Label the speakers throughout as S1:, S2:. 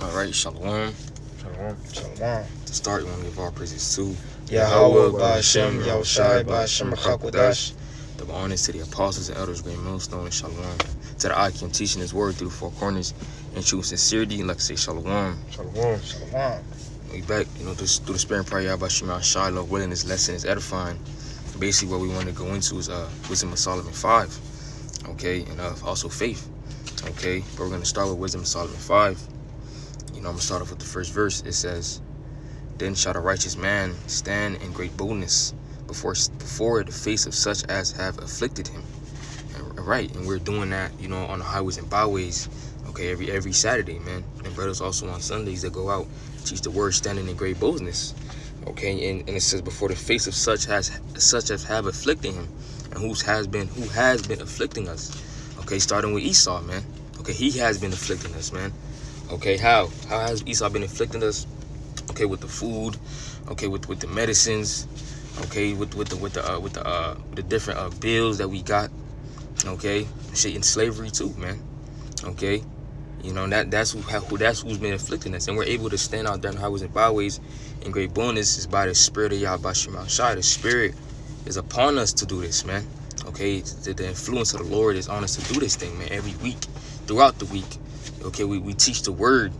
S1: All right, shalom.
S2: Shalom. Shalom.
S1: To start, we want to give all praises to
S2: Yahweh, Ba'ashem, Yahushai, Ba'ashem, Rakakwadash.
S1: Double honors to the apostles and elders, great millstone, and shalom. To the Akim teaching his word through the four corners in true sincerity, and like I say, shalom.
S2: Shalom. Shalom.
S1: We back, through the spirit and prayer, Yahweh Shai, Lord willing, this lesson is edifying. Basically, what we want to go into is Wisdom of Solomon 5, okay, and also faith, okay. But we're going to start with Wisdom of Solomon 5. I'm going to start off with the first verse. It says, "Then shall the righteous man stand in great boldness before the face of such as have afflicted him." And we're doing that, on the highways and byways, okay, every Saturday, man. And brothers also on Sundays that go out and teach the word, standing in great boldness, okay. And it says, before the face of such as have afflicted him, and who has been afflicting us, okay. Starting with Esau, man. Okay, he has been afflicting us, man. Okay, how has Esau been afflicting us? Okay, with the food, okay, with the medicines, okay, with the different bills that we got, okay, shit, in slavery too, man. Okay, that's who's been afflicting us, and we're able to stand out there in highways and byways in great boldness is by the spirit of Yahweh Shai. The spirit is upon us to do this, man. Okay, the influence of the Lord is on us to do this thing, man. Every week, throughout the week. Okay, we teach the word,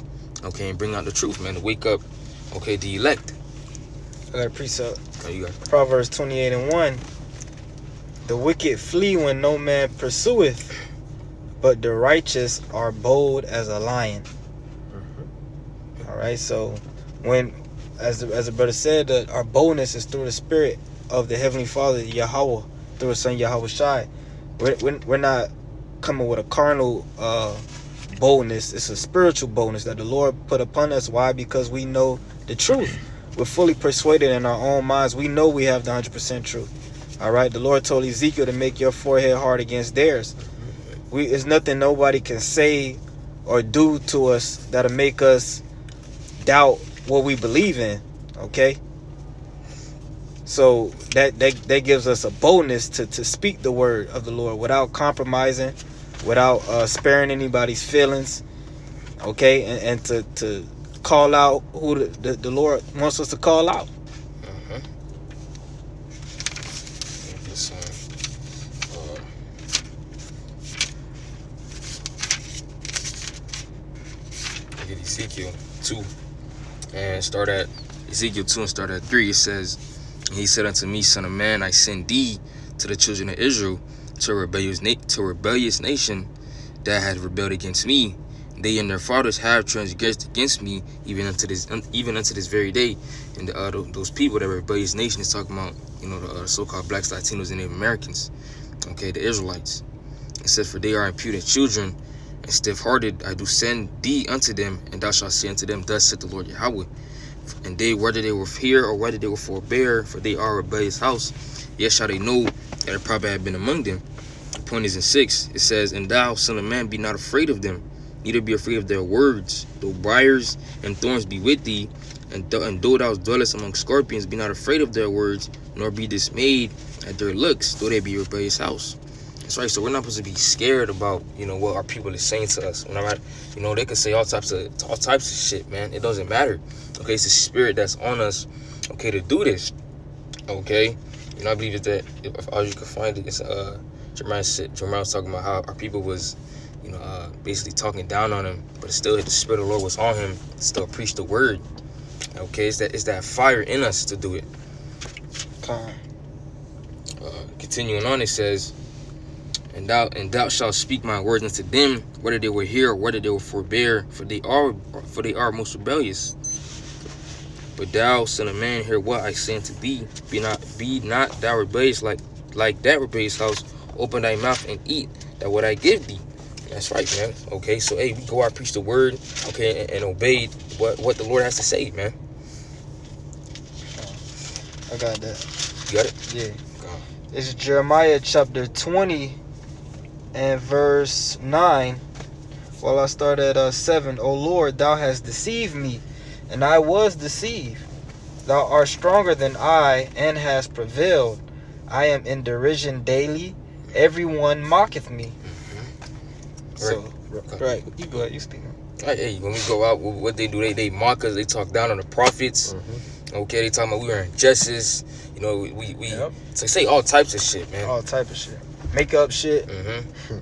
S1: okay, and bring out the truth, man, to wake up, okay, the elect.
S2: I got a precept.
S1: Oh, you got it.
S2: Proverbs 28:1. The wicked flee when no man pursueth, but the righteous are bold as a lion. All right, so when, as the brother said, our boldness is through the spirit of the Heavenly Father, Yahweh, through His Son Yahweh Shai. We're not coming with a carnal boldness. It's a spiritual boldness that the Lord put upon us. Why? Because we know the truth. We're fully persuaded in our own minds. We know we have the 100% truth. All right, the Lord told Ezekiel to make your forehead hard against theirs. There's nothing nobody can say or do to us that'll make us doubt what we believe in. Okay, so that gives us a boldness to speak the word of the Lord without compromising, without sparing anybody's feelings, okay, and to call out who the Lord wants us to call out.
S1: Look at Ezekiel 2 and start at Ezekiel 2 and start at 3. It says, "And he said unto me, Son of man, I send thee to the children of Israel, to a rebellious nation that has rebelled against me. They and their fathers have transgressed against me, even unto this very day." And those people, that rebellious nation, is talking about the so-called blacks, Latinos, and Native Americans. Okay, the Israelites. It says, "For they are impudent children and stiff-hearted. I do send thee unto them, and thou shalt say unto them, Thus saith the Lord Yahweh. And they, whether they will fear or whether they will forbear, for they are a rebellious house, yet shall they know that a prophet have been among them." The point is in 6. It says, "And thou, son of man, be not afraid of them, neither be afraid of their words. Though briars and thorns be with thee, and though thou dwellest among scorpions, be not afraid of their words, nor be dismayed at their looks, though they be a rebellious house." That's right. So we're not supposed to be scared about what our people is saying to us. They can say all types of shit, man. It doesn't matter. Okay, it's the spirit that's on us, okay, to do this. Okay, I believe it's that if all you can find it, it's Jeremiah was talking about how our people was basically talking down on him, but still the spirit of the Lord was on him to still preach the word. Okay, it's that fire in us to do it. Continuing on, it says, And thou shalt speak my words unto them, whether they will hear or whether they will forbear, for they are most rebellious. But thou, son of man, hear what I say unto thee. Be not thou rebellious like that rebellious house. Open thy mouth and eat that what I give thee." That's right, man. Okay, so we go out, preach the word, okay, and obey what the Lord has to say, man.
S2: I got that.
S1: You got it?
S2: Yeah. It's Jeremiah chapter 20 and verse 9. Well, I start at 7. "O Lord, thou hast deceived me, and I was deceived. Thou art stronger than I, and hast prevailed. I am in derision daily. Everyone mocketh me."
S1: Right.
S2: So Right. You go ahead. You speak.
S1: Like, hey, when we go out, what they do, they mock us. They talk down on the prophets. Okay, they talking about we are injustice. You know, we so say all types of shit, man.
S2: All type of shit. Make up shit.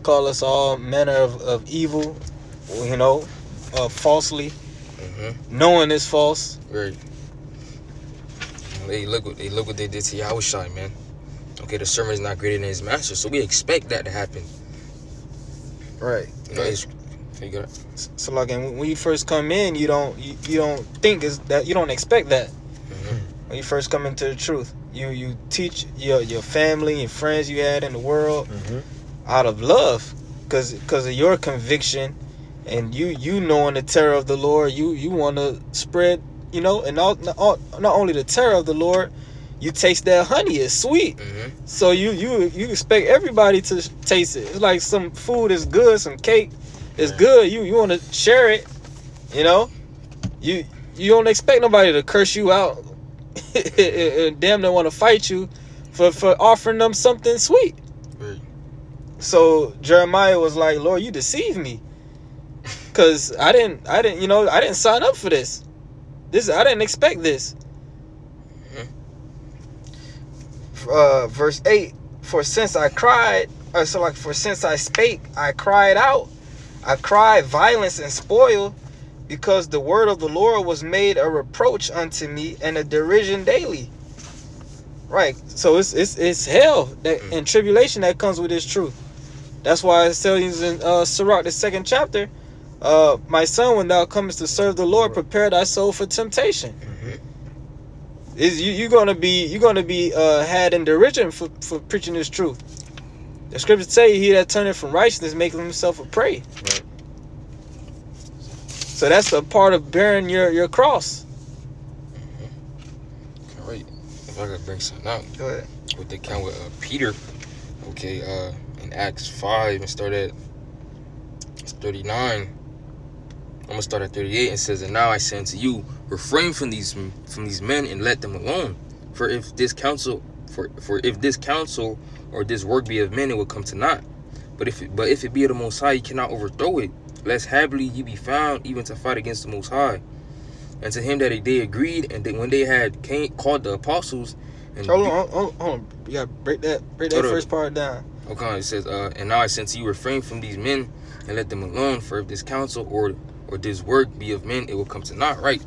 S2: Call us all manner of evil. You know, falsely. Knowing it's false.
S1: Right. They look what they did to Yahushua, man. Okay, the servant is not greater than his master, so we expect that to happen.
S2: Right.
S1: You know, figure it.
S2: So like, and when you first come in, you don't think is that you don't expect that. When you first come into the truth, you teach your family and friends you had in the world out of love, because of your conviction, and you knowing the terror of the Lord. You want to spread, you know, and not only the terror of the Lord. You taste that honey, it's sweet. So you expect everybody to taste it. It's like some food is good, some cake is good. You want to share it, you know. You don't expect nobody to curse you out and damn near want to fight you for offering them something sweet.
S1: Right.
S2: So Jeremiah was like, Lord, you deceived me, cause I didn't sign up for this. I didn't expect this. Verse 8, for since I spake, I cried out. I cried violence and spoil, because the word of the Lord was made a reproach unto me and a derision daily. Right. So it's hell that and tribulation that comes with this truth. That's why it tells in Sirach, the 2nd chapter, my son, when thou comest to serve the Lord, prepare thy soul for temptation. You're gonna be had in derision for preaching this truth. The scriptures say, he that turneth from righteousness maketh himself a prey.
S1: Right.
S2: So that's a part of bearing your cross.
S1: All right. If I could bring something out.
S2: Go ahead.
S1: With the account with Peter. Okay, in Acts 5 and start at 39. I'm gonna start at 38. It says, and now I say unto you, refrain from these men and let them alone. For if this counsel or this work be of men, it will come to naught. But if it be of the Most High, you cannot overthrow it, lest haply ye be found even to fight against the Most High. And to him that they agreed, and when they had called the apostles, and
S2: hold on. You gotta break that first part down.
S1: Okay, it says, and now I say unto you, refrain from these men and let them alone. For if this counsel or this work be of men, it will come to naught. Right?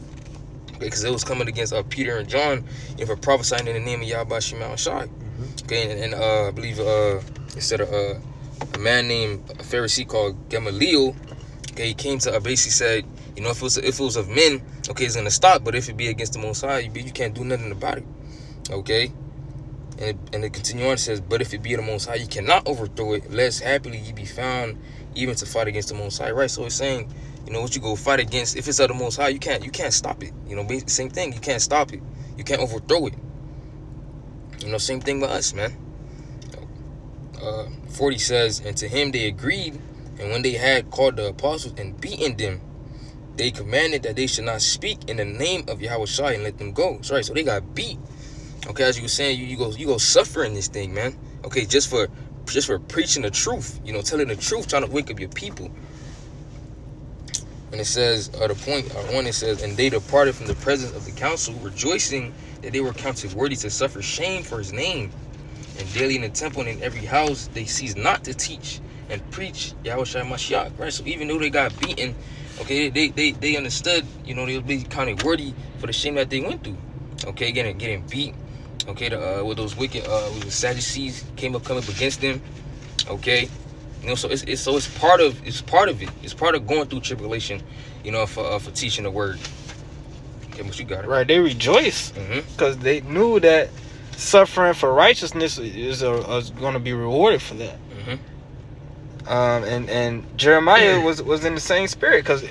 S1: Because it was coming against Peter and John, and for prophesying in the name of Yahweh Shema Shai. Okay, and I believe instead of a man named a Pharisee called Gamaliel, okay, he came to basically said, you know, if it was of men, okay, it's gonna stop. But if it be against the Most High, you can't do nothing about it. Okay, and it continue on. It says, but if it be the Most High, you cannot overthrow it, lest happily ye be found even to fight against the Most High. Right? So it's saying, you know, what you go fight against, if it's of the Most High, you can't stop it. You know, same thing. You can't stop it. You can't overthrow it. You know, same thing with us, man. 40 says, and to him they agreed, and when they had called the apostles and beaten them, they commanded that they should not speak in the name of Yahweh Shai and let them go. That's right. So they got beat. Okay, as you were saying, you go suffer in this thing, man. Okay, just for preaching the truth, you know, telling the truth, trying to wake up your people. And it says, the point 1, it says, and they departed from the presence of the council, rejoicing that they were counted worthy to suffer shame for his name. And daily in the temple and in every house, they ceased not to teach and preach Yahweh Shai Mashiach. Right? So even though they got beaten, okay, they understood, you know, they would be counted worthy for the shame that they went through. Okay, getting beat. Okay, with those wicked with the Sadducees come up against them. Okay. You know, so it's part of it. It's part of going through tribulation, you know, for teaching the word. Okay, but you got it.
S2: Right, they rejoice because they knew that suffering for righteousness is going to be rewarded for that. And Jeremiah was in the same spirit, because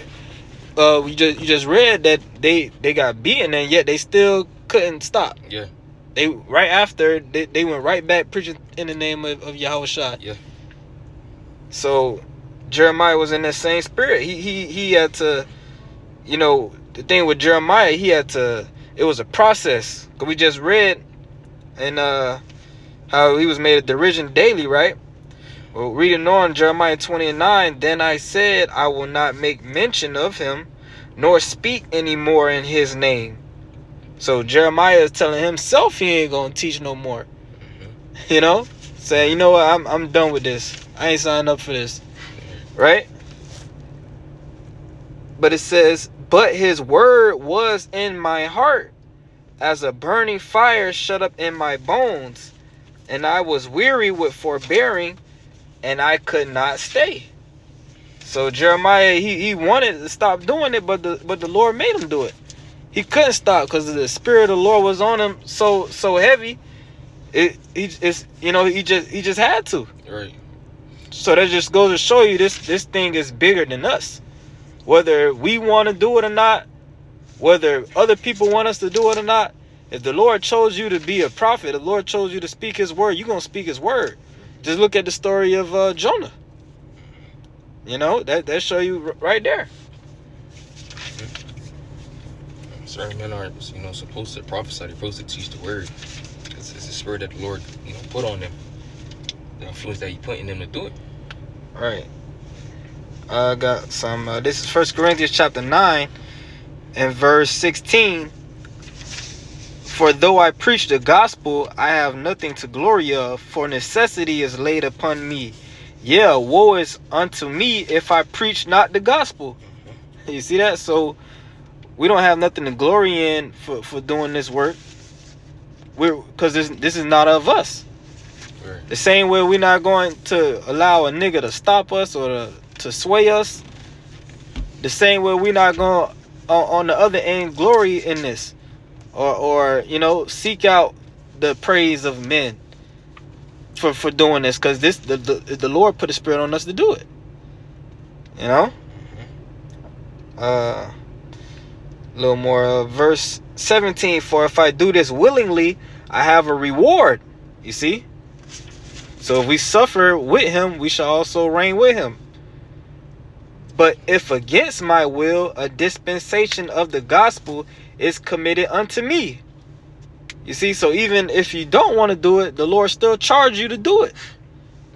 S2: you just read that they got beaten and yet they still couldn't stop.
S1: Yeah.
S2: They right after they went right back preaching in the name of Yahweh Shai.
S1: Yeah. So
S2: Jeremiah was in that same spirit. He had to, you know, the thing with Jeremiah, it was a process. Cause we just read and how he was made a derision daily, right? Well, reading on Jeremiah 20:9, then I said, I will not make mention of him, nor speak anymore in his name. So Jeremiah is telling himself he ain't gonna teach no more. You know, saying, you know what, I'm done with this. I ain't signed up for this, right? But it says, but his word was in my heart, as a burning fire shut up in my bones, and I was weary with forbearing, and I could not stay. So Jeremiah, he wanted to stop doing it, but the Lord made him do it. He couldn't stop because the Spirit of the Lord was on him so heavy. He just had to.
S1: Right.
S2: So that just goes to show you this thing is bigger than us. Whether we want to do it or not, whether other people want us to do it or not, if the Lord chose you to be a prophet, the Lord chose you to speak his word, you're going to speak his word. Just look at the story of Jonah. You know, that show you right there.
S1: Certain men aren't, supposed to prophesy. They're supposed to teach the word. It's the spirit that the Lord, put on them. The influence that he put in them to do it.
S2: All right. I got some. This is 1 Corinthians chapter 9 and verse 16. For though I preach the gospel, I have nothing to glory of, for necessity is laid upon me. Yeah, woe is unto me if I preach not the gospel. You see that? So we don't have nothing to glory in for doing this work. Because this is not of us.
S1: Right.
S2: The same way we're not going to allow a nigga to stop us or to sway us. The same way we're not going on the other end glory in this. Or seek out the praise of men for doing this, because the Lord put a spirit on us to do it. You know? A little more, verse 17, for if I do this willingly, I have a reward. You see? So if we suffer with him, we shall also reign with him. But if against my will, a dispensation of the gospel is committed unto me. You see, so even if you don't want to do it, the Lord still charges you to do it.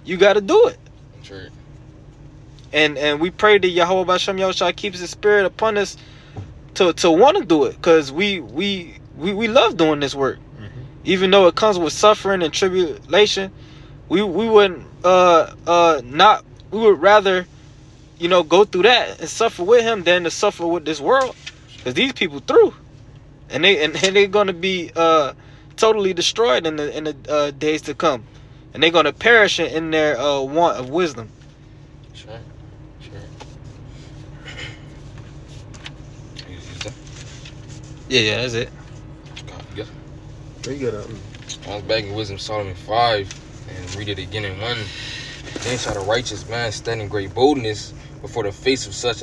S2: You got to do it.
S1: Sure.
S2: And we pray that Yahweh B'Shem Yahushua keeps his spirit upon us to want to do it, because we love doing this work. Mm-hmm. Even though it comes with suffering and tribulation, we wouldn't we would rather go through that and suffer with him than to suffer with this world, because these people through. And they're going to be totally destroyed in the days to come, and they're going to perish in their want of wisdom.
S1: Sure.
S2: Yeah, that's it.
S1: Yeah.
S2: Pretty good.
S1: I was back in Wisdom Solomon 5 and read it again in 1. Then shall the righteous man stand in great boldness before the face of such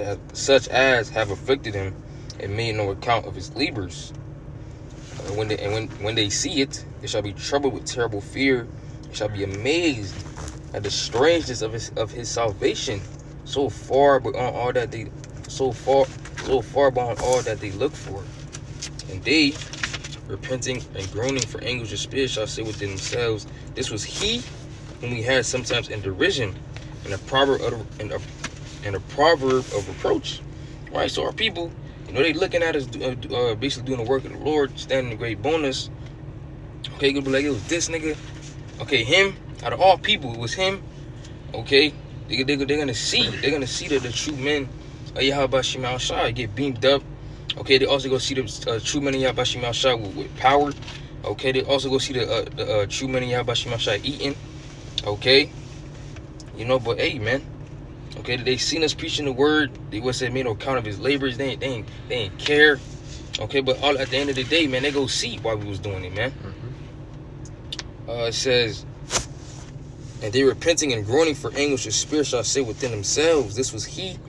S1: as have afflicted him, and made no account of his labors. When they see it, they shall be troubled with terrible fear. They shall be amazed at the strangeness of his salvation, so far beyond all that they look for. And they, repenting and groaning for anguish of spirit, shall say within themselves, this was he whom we had sometimes in derision, and a proverb of reproach. Right, so our people, they looking at us basically doing the work of the Lord, standing in great bonus. Okay, gonna be like, it was this nigga. Okay, him. Out of all people, it was him. Okay, they're gonna see that the true men of Yahweh B'Shem Yahushua get beamed up. Okay, they also go see the true men of Yahweh B'Shem Yahushua with power. Okay, they also go see the true men of Yahweh B'Shem Yahushua eating. Okay, but hey, man. Okay, they seen us preaching the word. They would say made no account of his labors. They ain't care. Okay, but all at the end of the day, man, they go see why we was doing it, man. Mm-hmm. It says, and they repenting and groaning for anguish of spirit shall say within themselves, this was he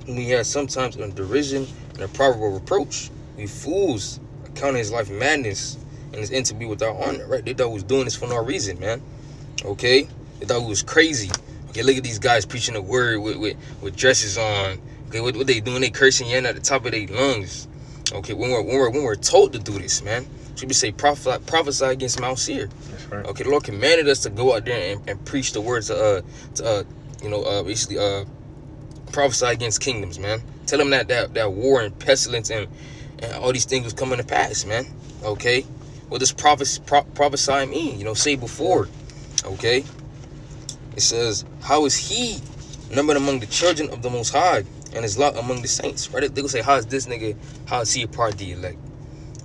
S1: whom we had sometimes in derision and a proverb of reproach. We fools, accounting his life madness and his end to be without honor. Right? They thought we was doing this for no reason, man. Okay, they thought we was crazy. Okay, look at these guys preaching the word with dresses on. Okay, what they doing? They cursing, yelling at the top of their lungs. Okay, when we're told to do this, man. Scripture say prophesy against Mount Seir.
S3: That's right.
S1: Okay, the Lord commanded us to go out there and preach the words basically prophesy against kingdoms, man. Tell them that war and pestilence and all these things was coming to pass, man. Okay, what does prophesy mean? Say before. Okay, it says, how is he numbered among the children of the Most High, and his lot among the saints? Right? They gonna say, how is this nigga? How is he a part of the elect?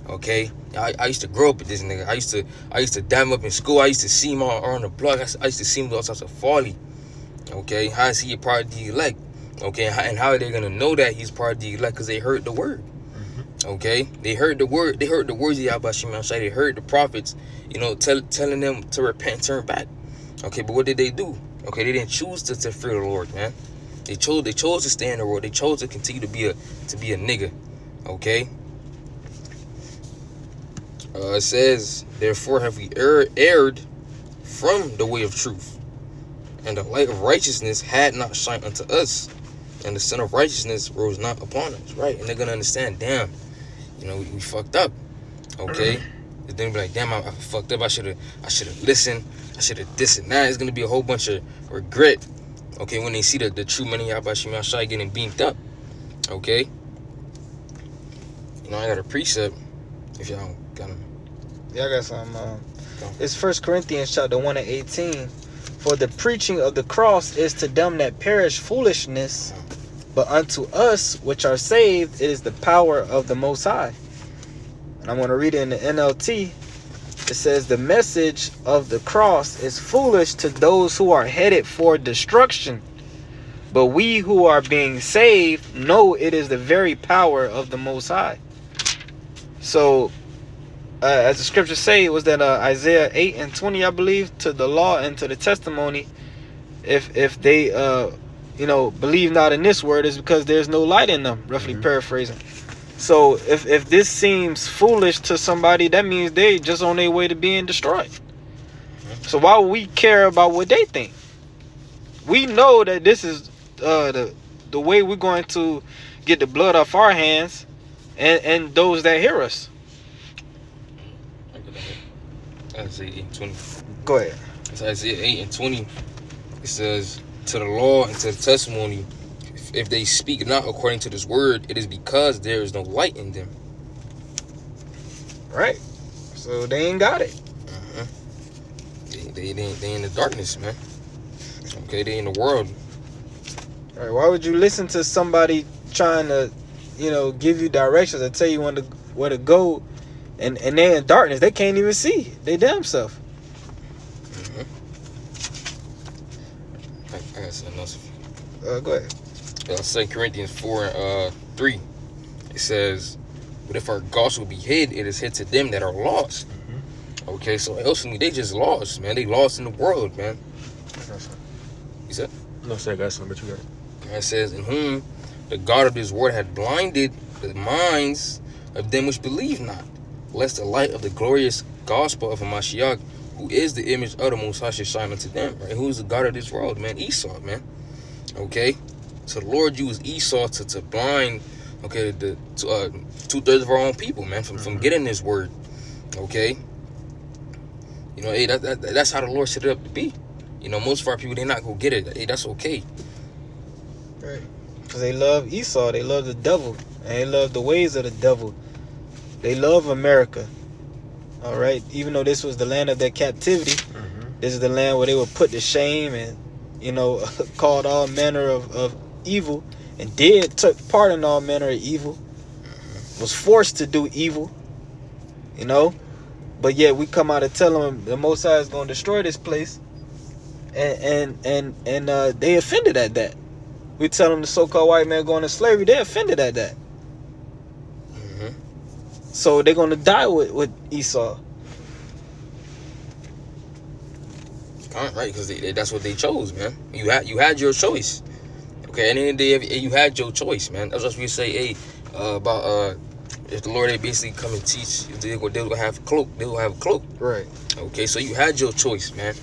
S1: Okay, I used to grow up with this nigga. I used to dab him up in school. I used to see him on the block. I used to see him do all sorts of folly. Okay, how is he a part of the elect? Okay, and how are they gonna know that he's part of the elect? Because they heard the word. Okay, they heard the word. They heard the words of Yahweh Shemel Shai. They heard the prophets, telling them to repent and turn back. Okay, but what did they do? Okay, they didn't choose to fear the Lord, man. They chose to stay in the world. They chose to continue to be a nigga. Okay. It says, therefore have we erred from the way of truth, and the light of righteousness had not shined unto us, and the sun of righteousness rose not upon us. Right? And they're gonna understand, damn, we fucked up. Okay. They're gonna be like, damn, I fucked up. I should have listened. I should have this and that. It's gonna be a whole bunch of regret. Okay, when they see the true men of Yahweh Shemel Shai getting beamed up. Okay. I got a precept. If y'all got them.
S2: Yeah, I got some. It's 1 Corinthians chapter 1 and 18. For the preaching of the cross is to them that perish foolishness, but unto us which are saved it is the power of the Most High. And I'm going to read it in the NLT. It says, the message of the cross is foolish to those who are headed for destruction, but we who are being saved know it is the very power of the Most High. So, as the scriptures say, it was that Isaiah 8 and 20, I believe, to the law and to the testimony, if they, believe not in this word, is because there's no light in them, roughly paraphrasing. So if this seems foolish to somebody, that means they just on their way to being destroyed. So why would we care about what they think? We know that this is the way we're going to get the blood off our hands and those that hear us.
S1: Isaiah 8 and 20.
S2: Go ahead.
S1: It's Isaiah 8 and 20. It says, to the law and to the testimony, if they speak not according to this word, it is because there is no light in them.
S2: Right. So they ain't got it.
S1: They in the darkness, man. Okay, they in the world.
S2: All right. Why would you listen to somebody trying to, give you directions and tell you where to go, and they in darkness? They can't even see. They damn self.
S1: I got something else.
S2: Go ahead.
S1: 2 Corinthians 4 and 3. It says, but if our gospel be hid, it is hid to them that are lost. Okay, so ultimately they just lost, man. They lost in the world, man. You said?
S3: No, say I got something, but you got it.
S1: It says, in whom the God of this world had blinded the minds of them which believe not, lest the light of the glorious gospel of Hamashiach, who is the image of the Most High, should shine unto them. Right? Who is the God of this world, man? Esau, man. Okay, so the Lord used Esau to blind, okay, the 2/3 of our own people, man, from getting this word. Okay, hey, that's how the Lord set it up to be. Most of our people, they not gonna get it. Hey, that's okay.
S2: Right. Because they love Esau. They love the devil. And they love the ways of the devil. They love America. All right. Even though this was the land of their captivity, this is the land where they were put to shame and, called all manner of evil, and took part in all manner of evil, was forced to do evil, but yet we come out and tell them the Most High is going to destroy this place, and they offended at that. We tell them the so-called white man going to slavery, they offended at that. So they're going to die with Esau.
S1: Right, because that's what they chose, man. You had your choice. Okay, at the end of the day, you had your choice, man. That's what we say, about if the Lord, they basically come and teach, they're gonna have a cloak. They will have a cloak.
S2: Right.
S1: Okay, so you had your choice, man.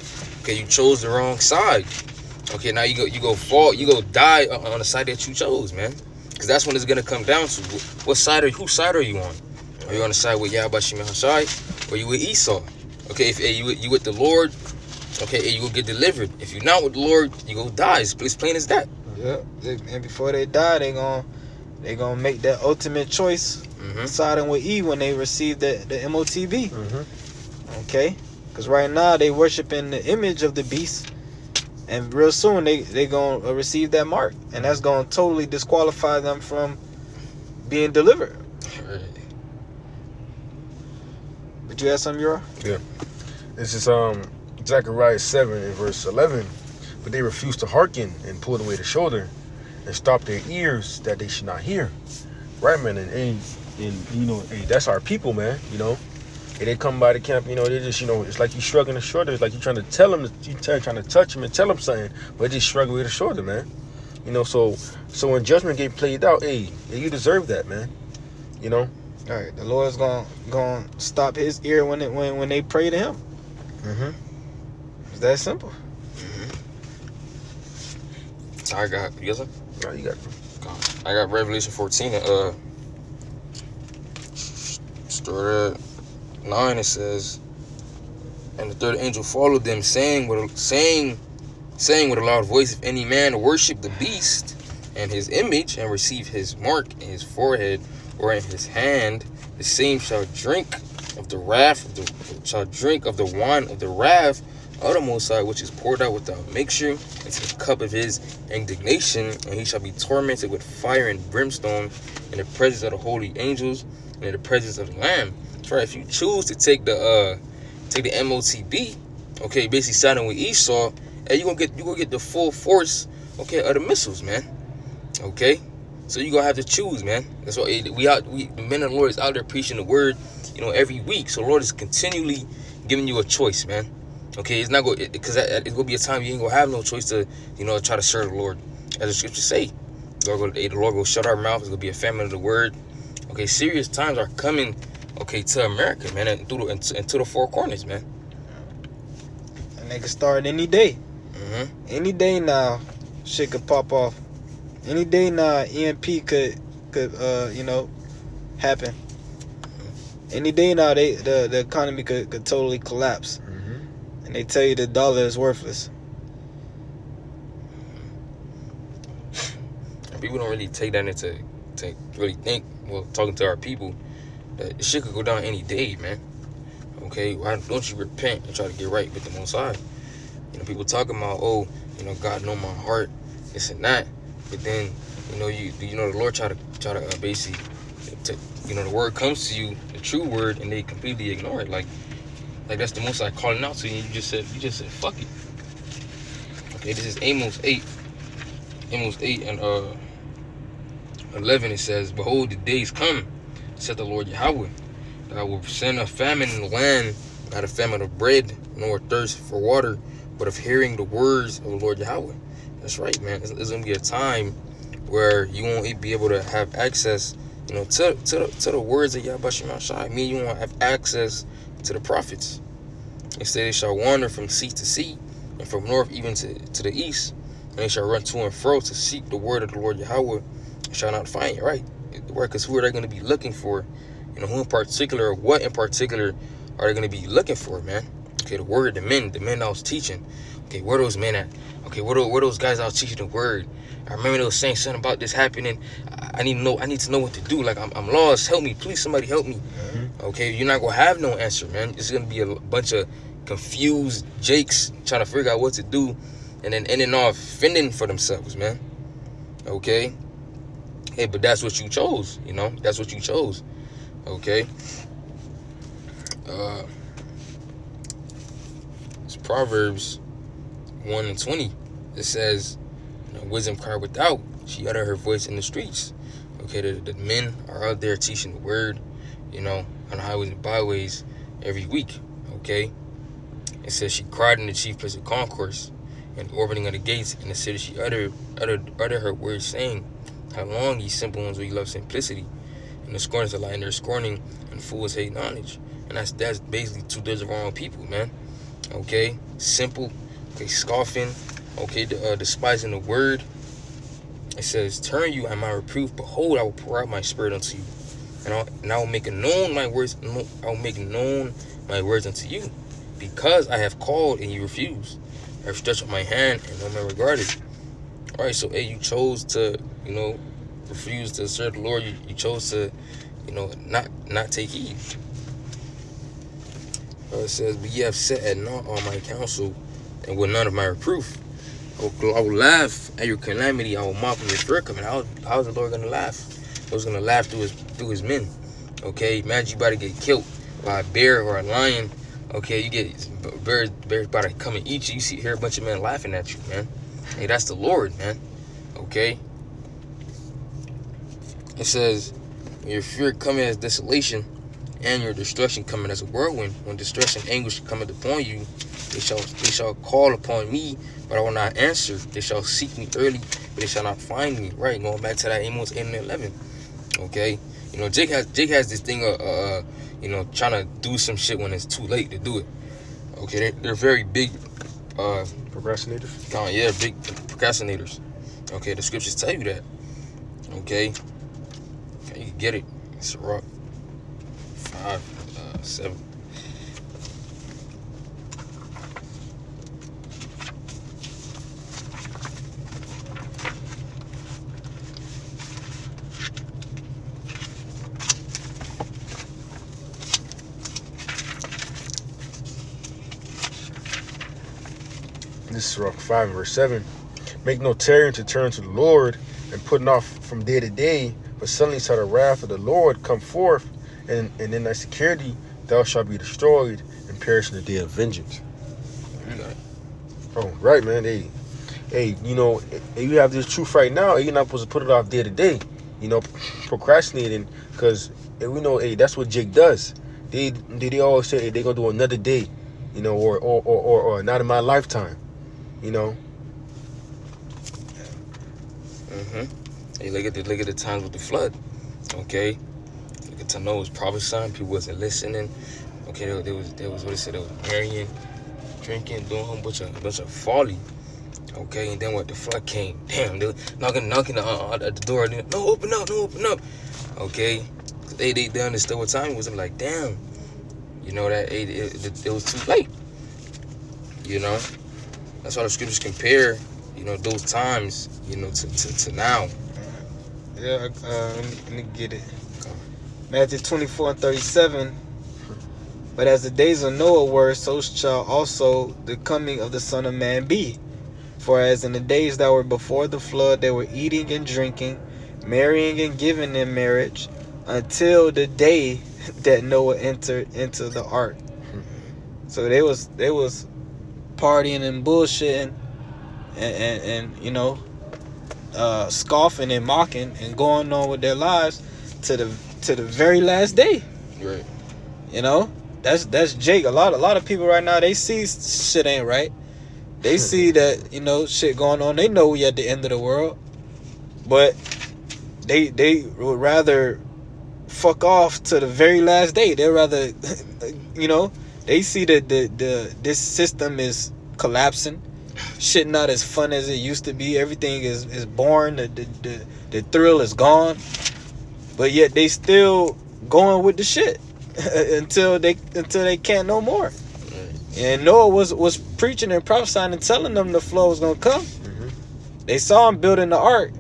S1: Okay, you chose the wrong side. Okay, now you go die on the side that you chose, man. Because that's when it's gonna come down to whose side are you on? Are you on the side with Yahweh Shema Hashai, or you with Esau? Okay, if you with the Lord, okay, you will get delivered. If you're not with the Lord, you go die. It's plain as that.
S2: Yeah, and before they die, they gonna make that ultimate choice, siding with E when they receive the MOTB. Okay, because right now they worshiping the image of the beast, and real soon they gonna receive that mark, and that's gonna totally disqualify them from being delivered.
S1: Right.
S2: But you had something, Ura?
S3: Yeah. This is Zechariah 7 and verse 11. But they refused to hearken and pulled away the shoulder and stopped their ears that they should not hear. Right, man? And you know, hey, that's our people, man. You know, and they come by the camp, you know, they just, you know, it's like you shrugging the shoulder. It's like you trying to tell them, trying to touch them and tell them something, but just shrugging with the shoulder, man. You know, so when judgment get played out, hey, you deserve that, man. You know.
S2: All right, the Lord's gonna stop his ear when they pray to him. It's that simple.
S1: I got you guys.
S3: No, you got it.
S1: I got Revelation 14 and start at 9. It says, and the third angel followed them, saying with a loud voice, if any man worship the beast and his image and receive his mark in his forehead or in his hand, the same shall drink of the wrath of the wine of the wrath of the Most High, which is poured out without mixture into the cup of his indignation, and he shall be tormented with fire and brimstone in the presence of the holy angels and in the presence of the Lamb. That's right. If you choose to take the MOTB, okay, basically siding with Esau, and you gonna get the full force, okay, of the missiles, man. Okay, so you gonna have to choose, man. That's why the men of the Lord is out there preaching the word, you know, every week. So the Lord is continually giving you a choice, man. Okay, it's not going because it's gonna be a time you ain't gonna have no choice to, you know, try to serve the Lord, as the scriptures say. The Lord will shut our mouth. It's gonna be a famine of the word. Okay, serious times are coming. Okay, to America, man, and to the four corners, man.
S2: And they can start any day. Any day now, shit could pop off. Any day now, EMP could you know, happen. Any day now, the economy could totally collapse. And they tell you the dollar is worthless.
S1: People don't really take that into to really think. Well, talking to our people, that shit could go down any day, man. Okay, why don't you repent and try to get right with the Most High? You know, people talking about, oh, you know, God know my heart, this and that. But then, you know, the Lord try to basically, you know, the word comes to you, the true word, and they completely ignore it. Like that's the Most High calling out to you. And you just said fuck it. Okay, this is Amos 8 and 11. It says, behold, the days come, said the Lord Yahweh, that I will send a famine in the land, not a famine of bread, nor thirst for water, but of hearing the words of the Lord Yahweh. That's right, man. It's gonna be a time where you won't be able to have access, you know, to the words of Yahweh Shema Shai. I mean, you won't have access to the prophets. Instead, they shall wander from sea to sea, and from north even to the east, and they shall run to and fro to seek the word of the Lord Yahweh, and shall not find it. Right? Because who are they going to be looking for? You know, who in particular, or what in particular are they going to be looking for, man? Okay, the word, the men I was teaching. Okay, where are those men at? Okay, where are those guys I was teaching the word? I remember they was saying something about this happening. I need to know what to do. Like, I'm lost. Help me. Please, somebody help me. Okay, you're not going to have no answer, man. It's going to be a bunch of confused jakes trying to figure out what to do, and then ending off fending for themselves, man. Okay? Hey, but that's what you chose, you know? That's what you chose. Okay? It's Proverbs 1 and 20. It says, you know, wisdom cried without. She uttered her voice in the streets. Okay, the men are out there teaching the word, you know, on the highways and byways every week. Okay? It says she cried in the chief place of concourse, and the orbiting of the gates in the city she uttered her words, saying, how long, ye simple ones, will you love simplicity? And the scorners are lying there scorning, and fools hate knowledge. And that's basically 2/3 of our own people, man. Okay? Simple. Okay, scoffing. Okay, despising the word. It says, turn you at my reproof. Behold, I will pour out my spirit unto you. and I will make known my words. I will make known my words unto you, because I have called and you refused. I have stretched out my hand and no man regarded. All right, so hey, you chose to, refuse to serve the Lord. You chose to, not take heed. It says, but ye have set at naught all my counsel, and with none of my reproof. I will laugh at your calamity. I will mock when your shortcoming. How is the Lord gonna laugh? He was gonna laugh through his men. Okay, imagine you about to get killed by a bear or a lion. Okay, you get bears about to come and eat you. You hear a bunch of men laughing at you, man. Hey, that's the Lord, man. Okay. It says, when your fear coming as desolation, and your destruction coming as a whirlwind, when distress and anguish cometh upon you, they shall call upon me, but I will not answer. They shall seek me early, but they shall not find me. Right, going back to that Amos 8 and 11. Okay, Jake has this thing of trying to do some shit when it's too late to do it. Okay, they're very big
S3: procrastinators.
S1: Big procrastinators. Okay, the scriptures tell you that. Okay, you can get it. It's a rock. 5, 7.
S3: This is Rock 5, verse 7. Make no tarrying to turn to the Lord, and putting off from day to day, but suddenly shall the wrath of the Lord come forth, and in thy security thou shalt be destroyed and perish in the day of vengeance. Oh, right, man. Hey, you have this truth right now. You're not supposed to put it off day to day. Procrastinating, because we know, that's what Jake does. They always say, hey, they're gonna do another day, or not in my lifetime,
S1: Hey, look at the times with the flood. Okay, look at Noah was prophesying. People wasn't listening. Okay, there was what it said. They was marrying, drinking, doing a whole bunch of folly. Okay, and then what? The flood came. Damn, they were knocking at the door. No, open up. Okay, they understood what time it was. I'm like, damn, that it was too late. That's why the scriptures compare, those times, to now.
S2: Yeah, let me get it. Matthew 24 and 37. But as the days of Noah were, so shall also the coming of the Son of Man be. For as in the days that were before the flood, they were eating and drinking, marrying and giving in marriage, until the day that Noah entered into the ark. So they was partying and bullshitting, and scoffing and mocking and going on with their lives to the very last day.
S1: Right.
S2: That's Jake. A lot of people right now, they see shit ain't right. They see that shit going on. They know we at the end of the world, but they would rather fuck off to the very last day. They rather they see that this system is collapsing. Shit not as fun as it used to be. Everything is boring. The thrill is gone. But yet they still going with the shit until they can't no more. And Noah was preaching and prophesying and telling them the flood was gonna come. They saw him building the ark,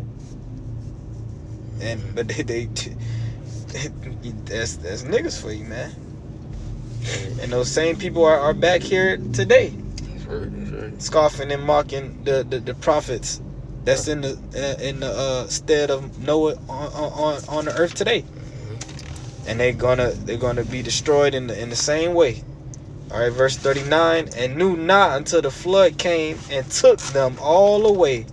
S2: but they that's niggas for you, man. And those same people are back here today.
S1: That's right.
S2: Scoffing and mocking the prophets that's in the stead of Noah on the earth today. And they're gonna be destroyed in the same way. All right, verse 39. And knew not until the flood came and took them all away.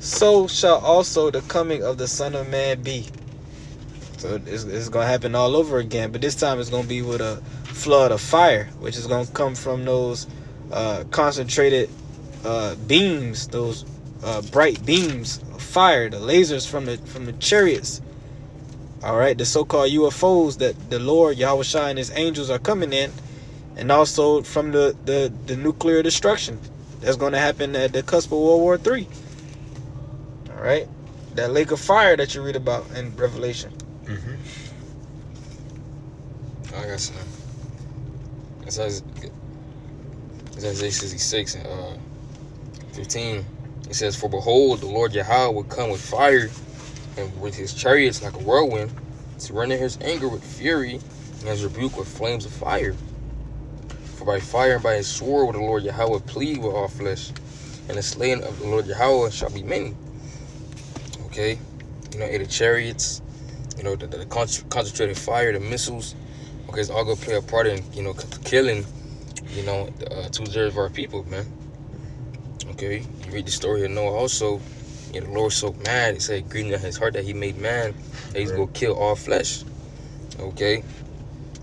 S2: So shall also the coming of the Son of Man be. So it's gonna happen all over again, but this time it's gonna be with a flood of fire, which is gonna come from those concentrated beams, those bright beams of fire, the lasers from the chariots. All right, the so-called UFOs that the Lord Yahushua and his angels are coming in, and also from the nuclear destruction that's going to happen at the cusp of World War III. All right, that lake of fire that you read about in Revelation.
S1: I got some. It says Isaiah 66 and 15. It says, "For behold, the Lord Yahweh will come with fire, and with his chariots like a whirlwind, to render his anger with fury, and his rebuke with flames of fire. For by fire and by his sword will the Lord Yahweh plead with all flesh, and the slain of the Lord Yahweh shall be many." Okay, the chariots, the concentrated fire, the missiles. Okay, it's all gonna play a part in killing the 2/3 of our people, man. Okay, you read the story of Noah also. The Lord was so mad, he said, grieving in his heart that he made man, that he's gonna kill all flesh. Okay,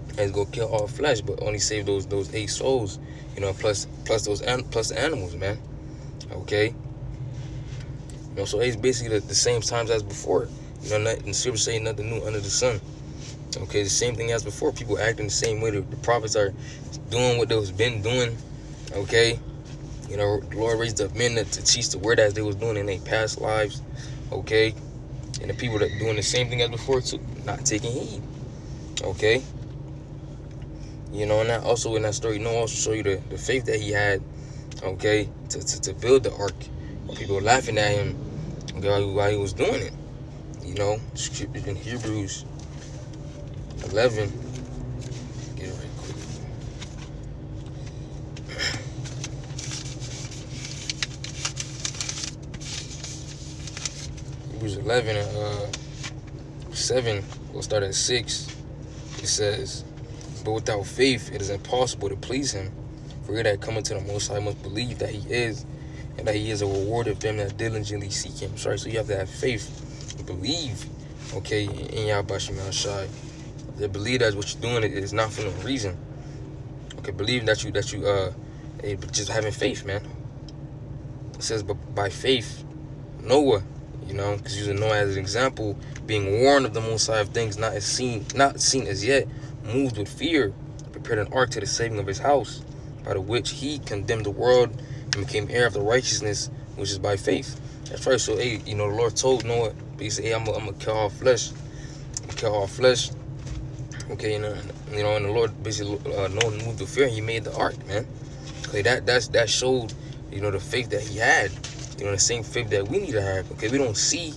S1: and he's gonna kill all flesh, but only save those 8 souls. Plus the animals, man. Okay. So it's basically the same times as before. The scripture say nothing new under the sun. Okay, the same thing as before. People acting the same way. The prophets are doing what they've been doing. Okay, the Lord raised up men to teach the word as they was doing in their past lives. Okay, and the people that doing the same thing as before too, not taking heed. Okay, and that also in that story, Noah also show you the faith that he had. Okay, to build the ark. People were laughing at him while he was doing it. Scripture in Hebrews 11. Get it right quick. Hebrews 11 and 7. We'll start at 6. It says, "But without faith it is impossible to please him. For he that cometh to the Most High must believe that he is, and that he is a rewarder of them that diligently seek him." Sorry, so you have to have faith and believe, okay, in Yahweh Shem Shai. They believe that what you're doing is not for no reason. Okay, believe that you just having faith, man. It says, but by faith, Noah, because using Noah as an example, being warned of the Most High of things not seen as yet, moved with fear, prepared an ark to the saving of his house, by the which he condemned the world and became heir of the righteousness which is by faith. That's right. So, the Lord told Noah, he said, "Hey, I'm gonna kill all flesh. Okay, and the Lord basically Noah moved with fear, and he made the ark, man. Okay, that showed, the faith that he had. The same faith that we need to have. Okay, we don't see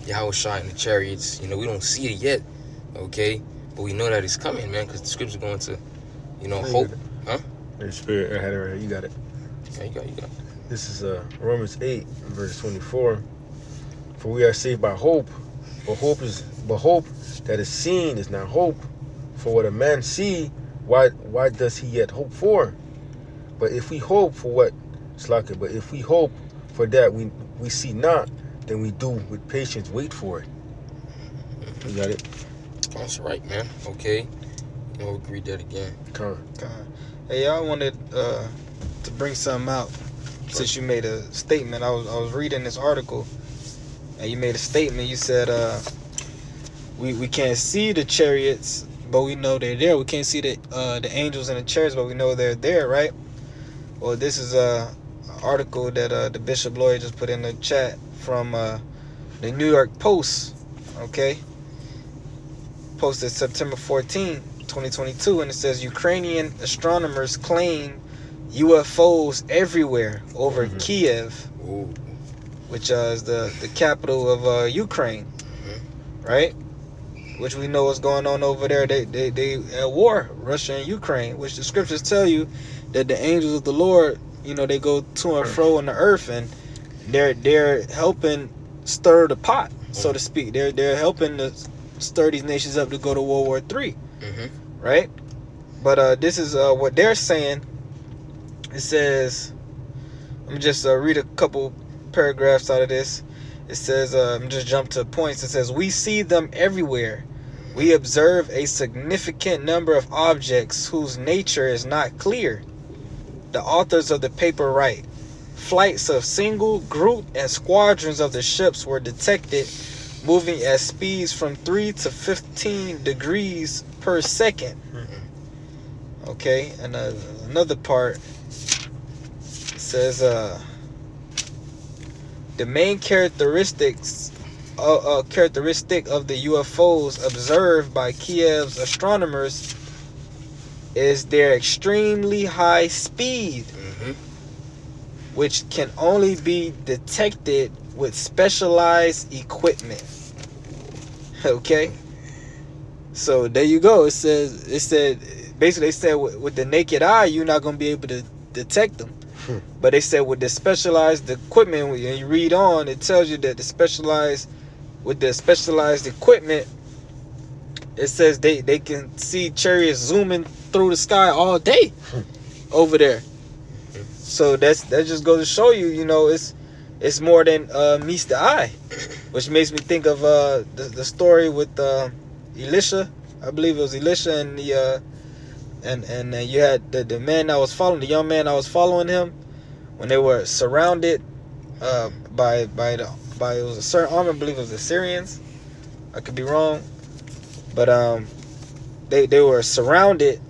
S1: Yahweh Shai in the chariots. We don't see it yet. Okay, but we know that it's coming, man, because the scripture's going to, hope. Huh?
S3: The Spirit, I had it right. You got it.
S1: Yeah, you got it.
S3: This is Romans 8, verse 24. "For we are saved by hope, but hope that is seen is not hope. For what a man see, why does he yet hope for? But if we hope for that we see not, then we do with patience wait for it." You got it?
S1: That's right, man. Okay. We'll read that again.
S3: Come.
S2: Hey, I wanted to bring something out since you made a statement. I was reading this article, and you made a statement. You said we can't see the chariots, but we know they're there. We can't see the angels and the chariots, but we know they're there, right? Well, this is an article that the Bishop Lloyd just put in the chat from the New York Post. Okay, posted September 14, 2022, and it says Ukrainian astronomers claim UFOs everywhere over Kiev, which is the capital of Ukraine, right? Which we know what's going on over there. They at war, Russia and Ukraine, which the scriptures tell you that the angels of the Lord, they go to and fro on the earth, and they're helping stir the pot, so to speak. They're helping to stir these nations up to go to World War III, right? But this is what they're saying. It says, let me just read a couple paragraphs out of this. It says, just jump to points. It says, "We see them everywhere. We observe a significant number of objects whose nature is not clear." The authors of the paper write, "Flights of single, group, and squadrons of the ships were detected moving at speeds from 3 to 15 degrees per second." Okay, and another part says the main characteristic of the UFOs observed by Kiev's astronomers is their extremely high speed, which can only be detected with specialized equipment. Okay, so there you go. It said basically, they said with the naked eye you're not gonna be able to detect them, but they said with the specialized equipment, when you read on, it tells you that the specialized equipment, it says they can see chariots zooming through the sky all day over there. So that just goes to show you, you know, it's more than meets the eye, which makes me think of the story with Elisha. I believe it was Elisha and the and you had the man I was following, the young man I was following him, when they were surrounded by it was a certain army. I believe it was the Syrians. I could be wrong, but they were surrounded,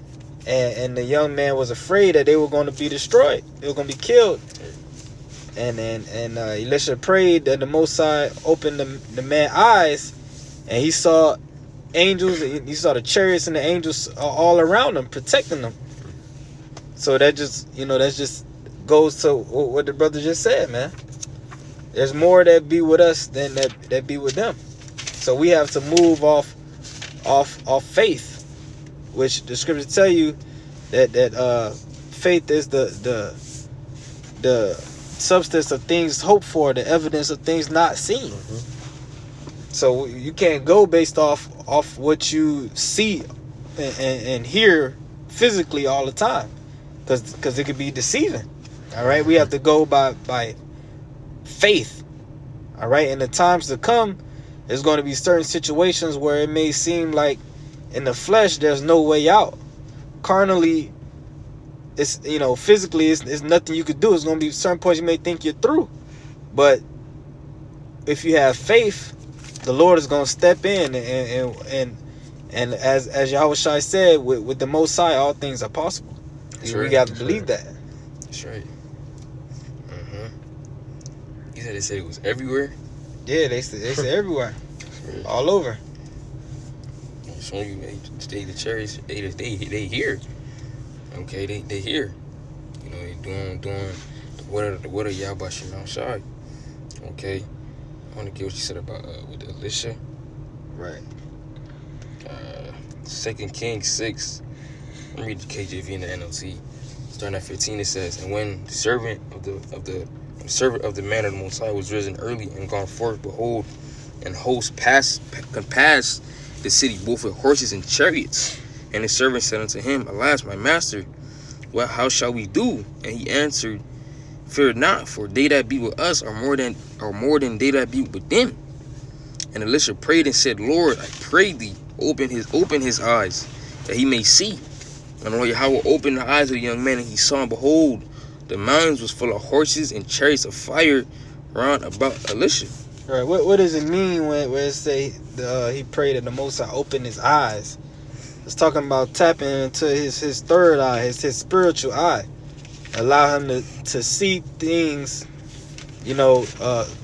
S2: and the young man was afraid that they were going to be destroyed. They were going to be killed. And Elisha prayed that the Most High opened the man's eyes, and he saw angels. He saw the chariots and the angels all around him, protecting them. So that just goes to what the brother just said, man. There's more that be with us than that be with them. So we have to move off faith, which the scriptures tell you that faith is the substance of things hoped for, the evidence of things not seen. So you can't go based off what you see and hear physically all the time, because it could be deceiving. All right, we have to go by faith. All right, in the times to come, there's going to be certain situations where it may seem like in the flesh there's no way out. Carnally, it's, you know, physically it's nothing you could do. It's going to be certain points you may think you're through, but if you have faith, the Lord is going to step in, and as Yahushua said, with the Most High all things are possible. We got to believe that.
S1: That's right. They said it was everywhere.
S2: Yeah, they said everywhere, all over.
S1: So you the chariots, they here. Okay, they here. You know, they doing what are y'all about your outside. Okay, I want to get what you said about with Elisha.
S2: Right.
S1: 2 Kings 6. Let me read the KJV and the NLT. Starting at 15, it says, "And when the servant of the man of the Most High was risen early and gone forth, behold, and hosts compassed the city both with horses and chariots. And his servant said unto him, Alas, my master, how shall we do? And he answered, Fear not, for they that be with us are more than they that be with them. And Elisha prayed and said, Lord, I pray thee, open his eyes, that he may see. And Lord Yahweh opened the eyes of the young man, and he saw, and behold, the mountains was full of horses and chariots of fire round about Elisha."
S2: All right. What does it mean when it say he prayed that the Most High opened his eyes? It's talking about tapping into his third eye, his spiritual eye. Allow him to see things, you know,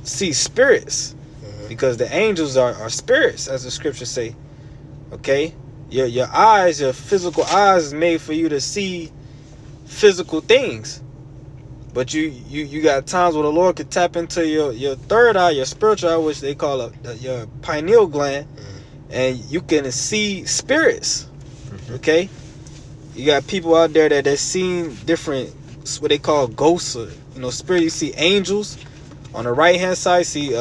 S2: see spirits. Because the angels are spirits, as the scriptures say. Okay? Your eyes, your physical eyes is made for you to see physical things. But you got times where the Lord could tap into your third eye, your spiritual eye, which they call your pineal gland, and you can see spirits. Okay? You got people out there that they're seeing different, what they call ghosts, or, you know, spirits. You see angels. On the right hand side, see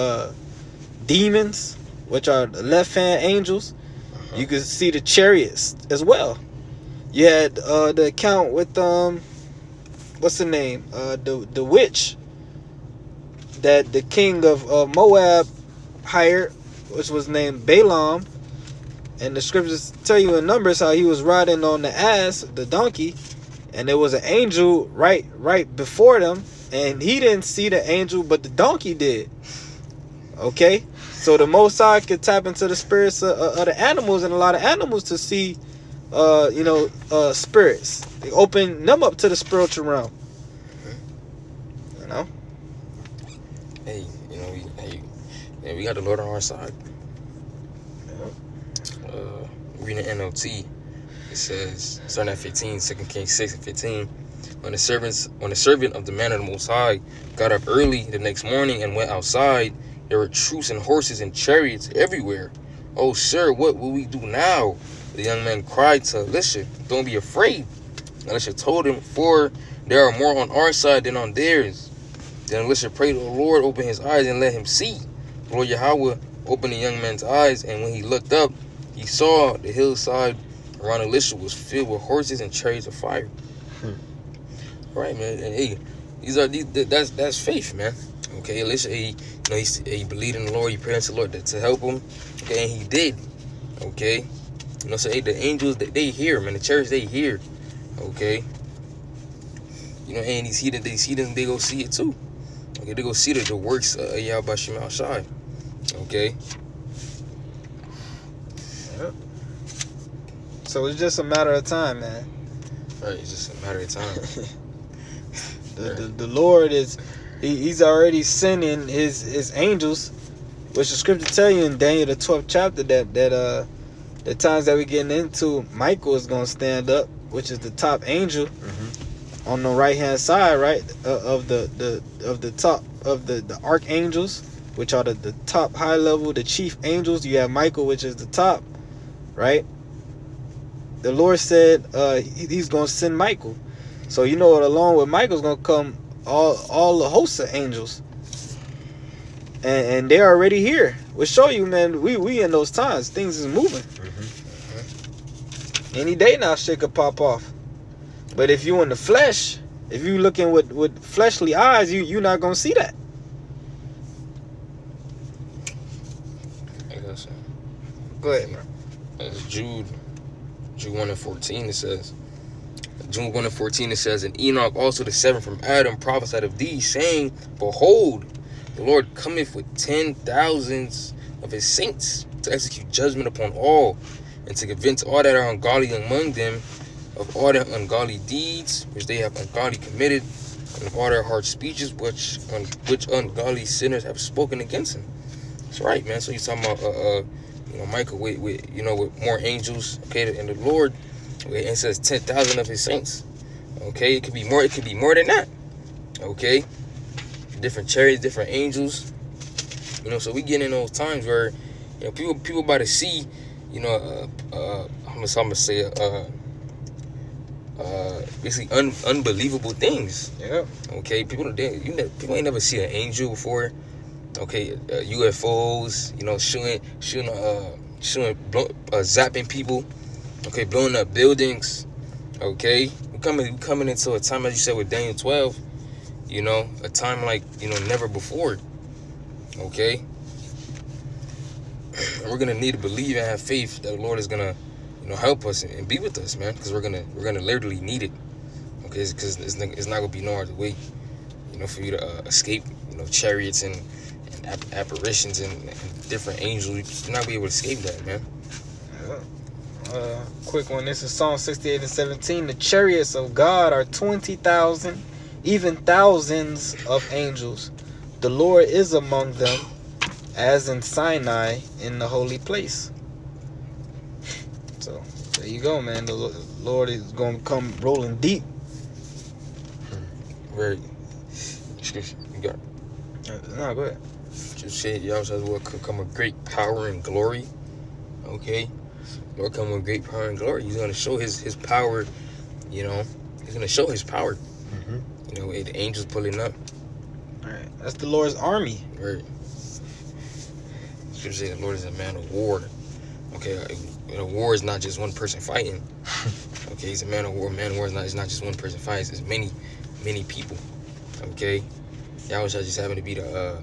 S2: demons, which are the left hand angels. You can see the chariots as well. You had the account with what's the name? The witch that the king of Moab hired, which was named Balaam. And the scriptures tell you in Numbers how he was riding on the ass, the donkey, and there was an angel right before them, and he didn't see the angel, but the donkey did. Okay? So the Most High could tap into the spirits of the animals, and a lot of animals to see spirits. They open them up to the spiritual realm. You know?
S1: Hey, we got the Lord on our side. Reading the NLT, it says, starting at 15, 2 Kings 6 and 15. When the servant of the man of the Most High got up early the next morning and went outside, there were troops and horses and chariots everywhere. "Oh, sir, what will we do now?" the young man cried to Elisha. "Don't be afraid." Elisha told him, "For there are more on our side than on theirs." Then Elisha prayed to the Lord, open his eyes and let him see. The Lord Yahweh opened the young man's eyes, and when he looked up, he saw the hillside around Elisha was filled with horses and chariots of fire. All right, man. And hey, that's faith, man. Okay, Elisha, he believed in the Lord. He prayed unto the Lord to help him. Okay, and he did. Okay, so hey, the angels they hear, man. The chariots they hear. Okay, and these heathens they go see it too. Okay, they go see the works of Yahweh Shema Shai. Okay.
S2: Yep. So it's just a matter of time, man.
S1: Right, it's just a matter of time.
S2: The Lord is, he's already sending his angels, which the scripture tell you in Daniel the 12th chapter that the times that we're getting into, Michael is gonna stand up, which is the top angel on the right hand side, right, of the top of the archangels, which are the top high level, the chief angels. You have Michael, which is the top, right? The Lord said he's gonna send Michael. So along with Michael's gonna come all the hosts of angels, and they're already here. We'll show you, man. We in those times, things is moving. Any day now, shit could pop off. But if you in the flesh, if you looking with fleshly eyes, you're not gonna see that.
S1: I guess so.
S2: Go ahead, bro.
S1: Jude 1 and 14 it says. Jude 1 and 14 it says, "And Enoch also the seventh from Adam prophesied of thee, saying, Behold, the Lord cometh with 10,000s of his saints to execute judgment upon all, and to convince all that are ungodly among them of all their ungodly deeds which they have ungodly committed, and of all their hard speeches which ungodly sinners have spoken against him." That's right, man. So you're talking about Michael with more angels, okay, and the Lord, okay, it says 10,000 of his saints. Okay, it could be more than that. Okay, different chariots, different angels. So we get in those times where people about to see, I'm gonna say basically unbelievable things.
S2: Yeah.
S1: Okay, people ain't never seen an angel before. Okay, UFOs, zapping people. Okay, blowing up buildings. Okay, we're coming into a time, as you said with Daniel 12. A time like never before. Okay, and we're gonna need to believe and have faith that the Lord is gonna help us and be with us, man, because we're gonna literally need it. Okay, because it's not gonna be no other way, for you to escape, chariots and apparitions and different angels. You're not gonna be able to escape that, man.
S2: Quick one. This is Psalm 68 and 17. "The chariots of God are 20,000, even thousands of angels. The Lord is among them, as in Sinai in the holy place." So there you go, man. The Lord is going to come rolling deep.
S1: Very. Excuse me. You got it.
S2: No, go ahead.
S1: Just said Yahweh will come with great power and glory. Okay, Lord come with great power and glory. He's gonna show his power. He's gonna show his power. The angels pulling up.
S2: All right, that's the Lord's army.
S1: Right. Scripture say the Lord is a man of war. Okay, war is not just one person fighting. Okay, he's a man of war. Man of war is not just one person fighting. It's many people. Okay, Yahweh just happened to be the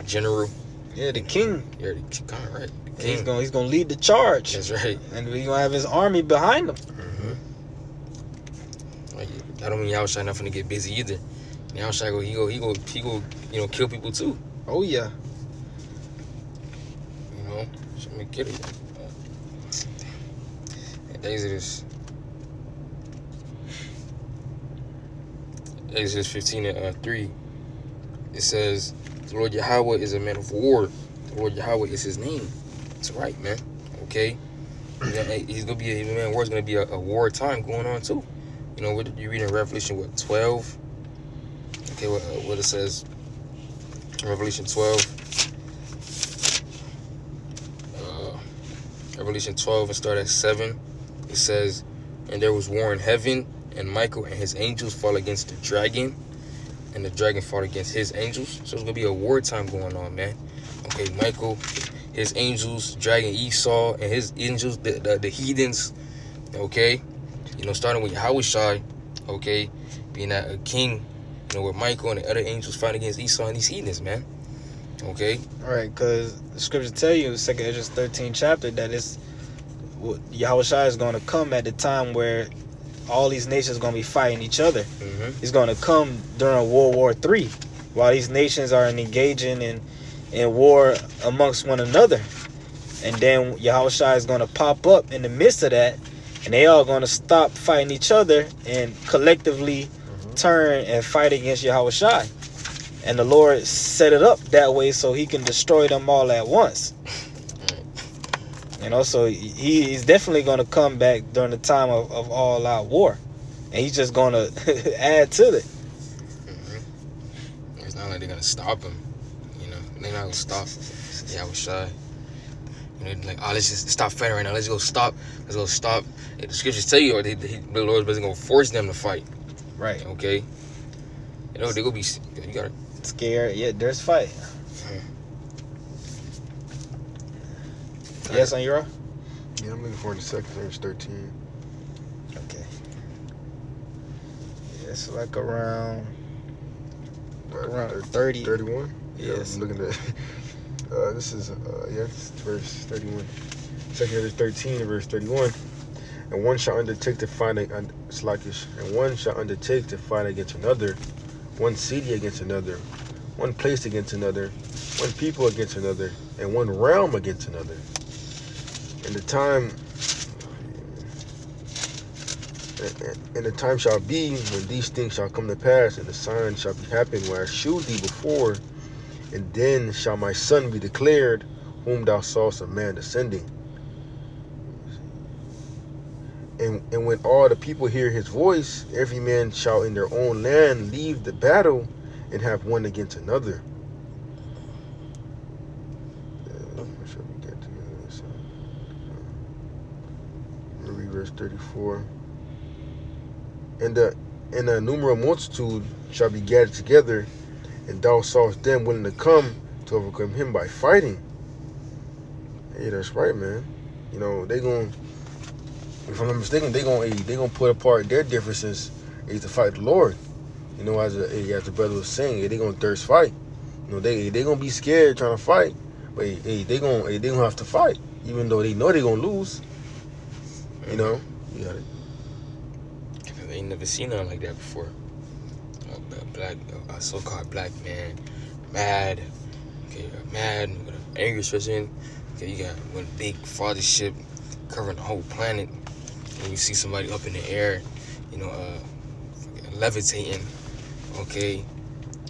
S1: general.
S2: Yeah, the king.
S1: Yeah, kind of right. The king.
S2: He's gonna lead the charge.
S1: That's right.
S2: And he's gonna have his army behind him.
S1: Like, that don't mean Yahweh not finna get busy either. Yahweh he go kill people too.
S2: Oh yeah.
S1: So let me get it. Exodus 15 and 3. It says, "The Lord Yahweh is a man of war. The Lord Yahweh is his name." That's right, man. Okay. He's gonna be war's gonna be a war time going on too. You know, what you read in Revelation 12? Okay, what it says. Revelation 12. Revelation 12 and start at 7. It says, "And there was war in heaven, and Michael and his angels fought against the dragon, and the dragon fought against his angels." So it's gonna be a wartime going on, man. Okay, Michael, his angels, dragon Esau, and his angels, the heathens. Okay, you know, starting with Yahushai. Okay, being a king. You know, with Michael and the other angels fighting against Esau and these heathens, man. Okay.
S2: All right, because the scriptures tell you, 2nd Ezra 13 chapter, that it's Yahushua is going to come at the time where all these nations are going to be fighting each other.
S1: Mm-hmm.
S2: He's going to come during World War III, while these nations are engaging in war amongst one another. And then Yahushua is going to pop up in the midst of that, and they all going to stop fighting each other and collectively turn and fight against Yahushua. And the Lord set it up that way so he can destroy them all at once. You know, so he's definitely going to come back during the time of all out war. And he's just going to add to it.
S1: Mm-hmm. It's not like they're going to stop him. You know, they're not going to stop Yahushua. You know, like, let's just stop fighting right now. Let's go stop. The scriptures tell you, or the Lord's basically going to force them to fight.
S2: Right.
S1: Okay. You know, they're going to be, you got to.
S2: Scared. Yeah, there's fight.
S1: Mm-hmm.
S2: Yes, on your.
S3: Yeah, I'm looking for the 2nd Ezra 13.
S2: Okay. Yeah, it's like around 30.
S3: 31?
S2: Yes.
S3: Yeah, I'm looking at this is it's verse 31. 2nd Ezra 13 and verse 31. And one shall undertake to fight Slackish, and one shall undertake to fight against another, one city against another, one place against another, one people against another, and one realm against another. And the time shall be when these things shall come to pass, and the sign shall be happened where I shewed thee before, and then shall my son be declared, whom thou sawest a man descending. And when all the people hear his voice, every man shall in their own land leave the battle and have one against another. Where shall we get to this? Read verse 34. And the innumerable multitude shall be gathered together, and thou sawest them willing to come to overcome him by fighting. Hey, that's right, man. You know, they gonna, if I'm not mistaken, they gonna put apart their differences to fight the Lord. You know, as the brother was saying, they gonna thirst fight. You know, they gonna be scared trying to fight, but they gonna have to fight, even though they know they gonna lose. You know, you got it.
S1: They ain't never seen nothing like that before. A so-called black man, mad. Okay, mad with an angry expression. Okay, you got one big fathership covering the whole planet. And you see somebody up in the air, you know, levitating. Okay,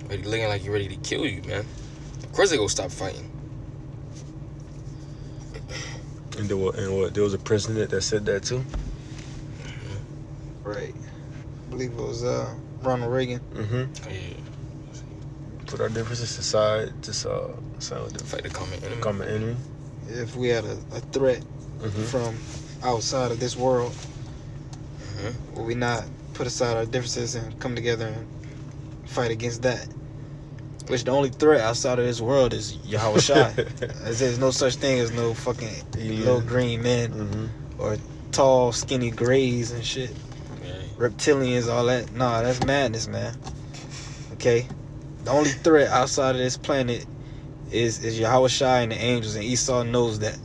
S1: looking like you're ready to kill you, man. Of course they gonna stop fighting.
S3: And there was a president that said that too.
S2: Right. I believe it was Ronald Reagan.
S3: Mm-hmm.
S1: Yeah.
S3: Put our differences aside to
S1: Fight the
S3: common enemy.
S2: If we had a threat from outside of this world, will we not put aside our differences and come together and fight against that? Which the only threat outside of this world is Yahushua. There's no such thing as no fucking little green men or tall, skinny grays and shit. Reptilians, all that. Nah, that's madness, man. Okay? The only threat outside of this planet is Yahushua and the angels, and Esau knows that.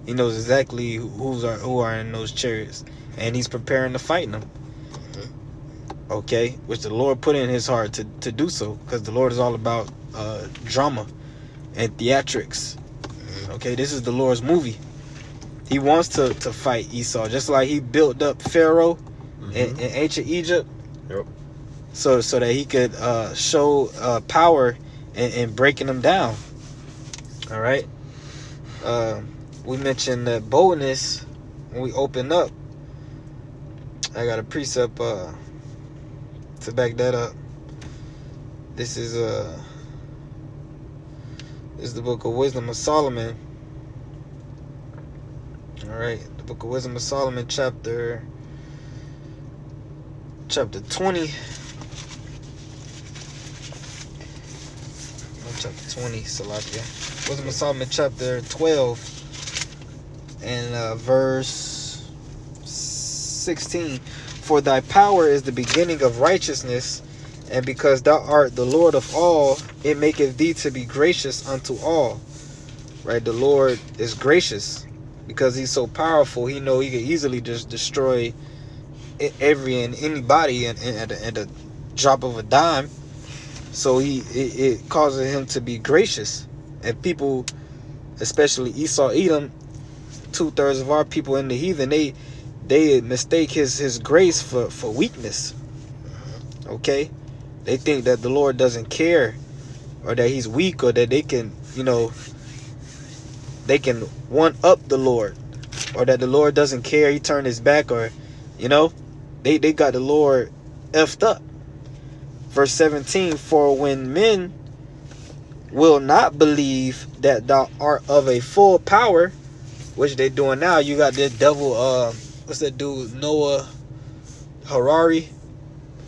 S2: He knows exactly who are in those chariots, and he's preparing to fight them. Okay? Which the Lord put in his heart to do so, because the Lord is all about drama and theatrics. Okay? This is the Lord's movie. He wants to fight Esau, just like he built up Pharaoh in ancient Egypt.
S3: Yep.
S2: So that he could show power in breaking them down. All right. We mentioned that boldness when we open up, I got a precept to back that up. This is the book of Wisdom of Solomon. All right, the book of Wisdom of Solomon, chapter 20. Chapter 20, Salakia. Wisdom of Solomon, chapter 12, and verse 16. For thy power is the beginning of righteousness, and because thou art the Lord of all, it maketh thee to be gracious unto all. Right? The Lord is gracious because he's so powerful. He know he can easily just destroy every and anybody at a drop of a dime. So it causes him to be gracious. And people, especially Esau, Edom, 2/3 of our people in the heathen, they mistake his grace for weakness. Okay? They think that the Lord doesn't care, or that he's weak, or that they can, they can one up the Lord, or that the Lord doesn't care, he turned his back, or, they got the Lord effed up. Verse 17, for when men will not believe that thou art of a full power, which they doing now. You got this devil, what's that dude, Noah Harari,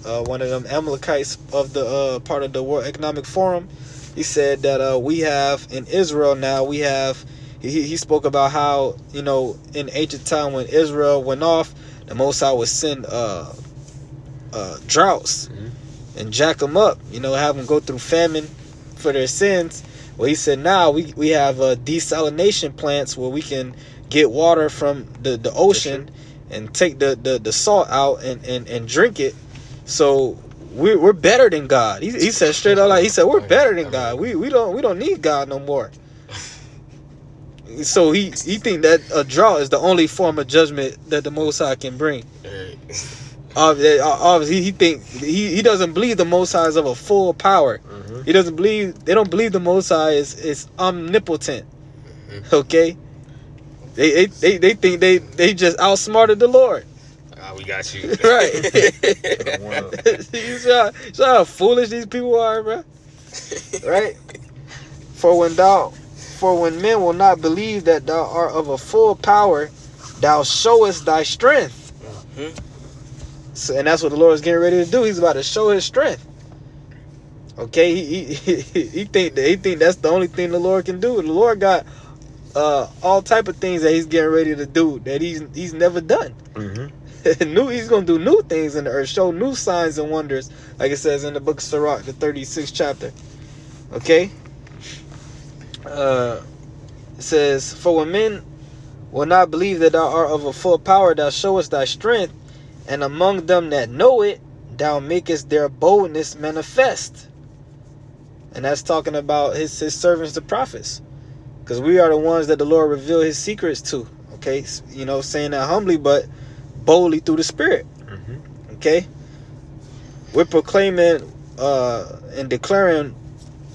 S2: one of them Amalekites of the part of the World Economic Forum. He said that we have in Israel now, we have, he spoke about how, in ancient time when Israel went off, the Most High would send droughts and jack them up, have them go through famine for their sins. Well, he said now we have desalination plants where we can get water from the ocean and take the salt out and drink it. So we're better than God. He said straight out, like, he said we're better than God. We don't need God no more. So he think that a drought is the only form of judgment that the Most High can bring. Obviously, he think he doesn't believe the Most High is of a full power. He doesn't believe. They don't believe the Most High is omnipotent. Okay, they think they just outsmarted the Lord.
S1: We got you.
S2: Right. You see how foolish these people are, bro. Right. For when men will not believe that thou art of a full power, thou showest thy strength. So, and that's what the Lord is getting ready to do. He's about to show his strength. Okay, he think that's the only thing the Lord can do. The Lord got all type of things that he's getting ready to do that he's never done. He's gonna do new things in the earth, show new signs and wonders, like it says in the book of Sirach, the 36th chapter. Okay, it says, for when men will not believe that thou art of a full power, thou showest thy strength, and among them that know it, thou makest their boldness manifest. And that's talking about his servants, the prophets, because we are the ones that the Lord revealed his secrets to. Okay, saying that humbly but boldly through the Spirit. Okay, we're proclaiming and declaring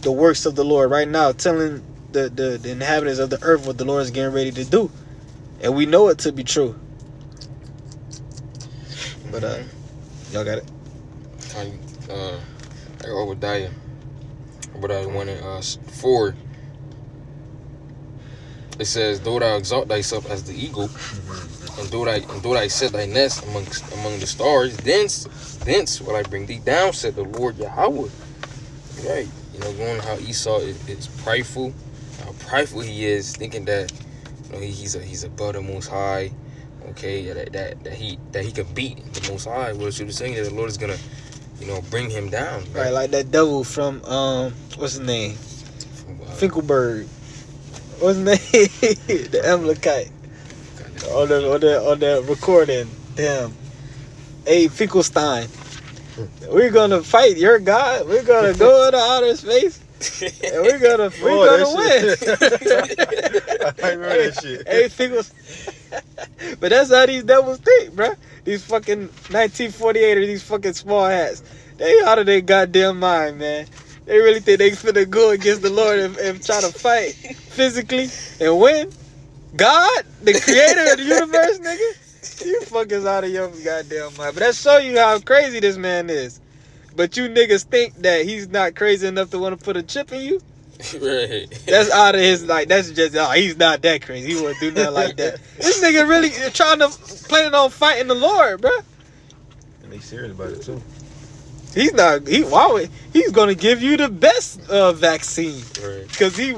S2: the works of the Lord right now, telling the inhabitants of the earth what the Lord is getting ready to do, and we know it to be true. But y'all got it.
S1: Obadiah 1 and 4. It says, though thou exalt thyself as the eagle, and though thou set thy nest among the stars, thence will I bring thee down, said the Lord Yahweh. Right. Going how Esau is prideful, how prideful he is, thinking that he's above the Most High. Okay, that he can beat the Most High. What she was saying, that the Lord is gonna, bring him down.
S2: Right, like that devil from what's his name? Finkelberg. What's his name? The Amalekite. On the recording. Damn. Hey, Finkelstein. We're gonna fight your God. We're gonna go into outer space. And we're gonna win.
S3: I remember that shit.
S2: Hey, Finkelstein. But that's how these devils think, bruh. These fucking 1948ers, these fucking small hats. They out of their goddamn mind, man. They really think they finna go against the Lord and try to fight physically and win. God, the creator of the universe, nigga. You fuckers out of your goddamn mind. But that show you how crazy this man is. But you niggas think that he's not crazy enough to want to put a chip in you?
S1: Right.
S2: That's out of his, like, that's just, he's not that crazy. He wouldn't do nothing like that. This nigga really planning on fighting the Lord, bro.
S3: And they serious about it too.
S2: He's gonna give you the best vaccine.
S1: Right.
S2: Cause he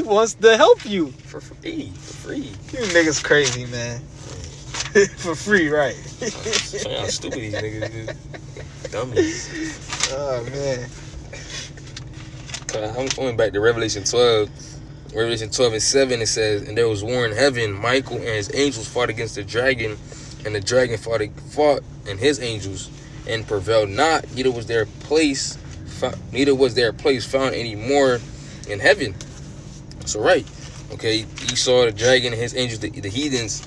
S2: wants to help you.
S1: For free.
S2: You niggas crazy, man. For free, right.
S1: Show you how stupid these niggas is. Dummies.
S2: Oh, man.
S1: I'm going back to Revelation 12. Revelation 12 and 7, it says, and there was war in heaven. Michael and his angels fought against the dragon, and the dragon fought and his angels, and prevailed not. Neither was their place found any more in heaven. So right, okay, you saw the dragon and his angels, the heathens,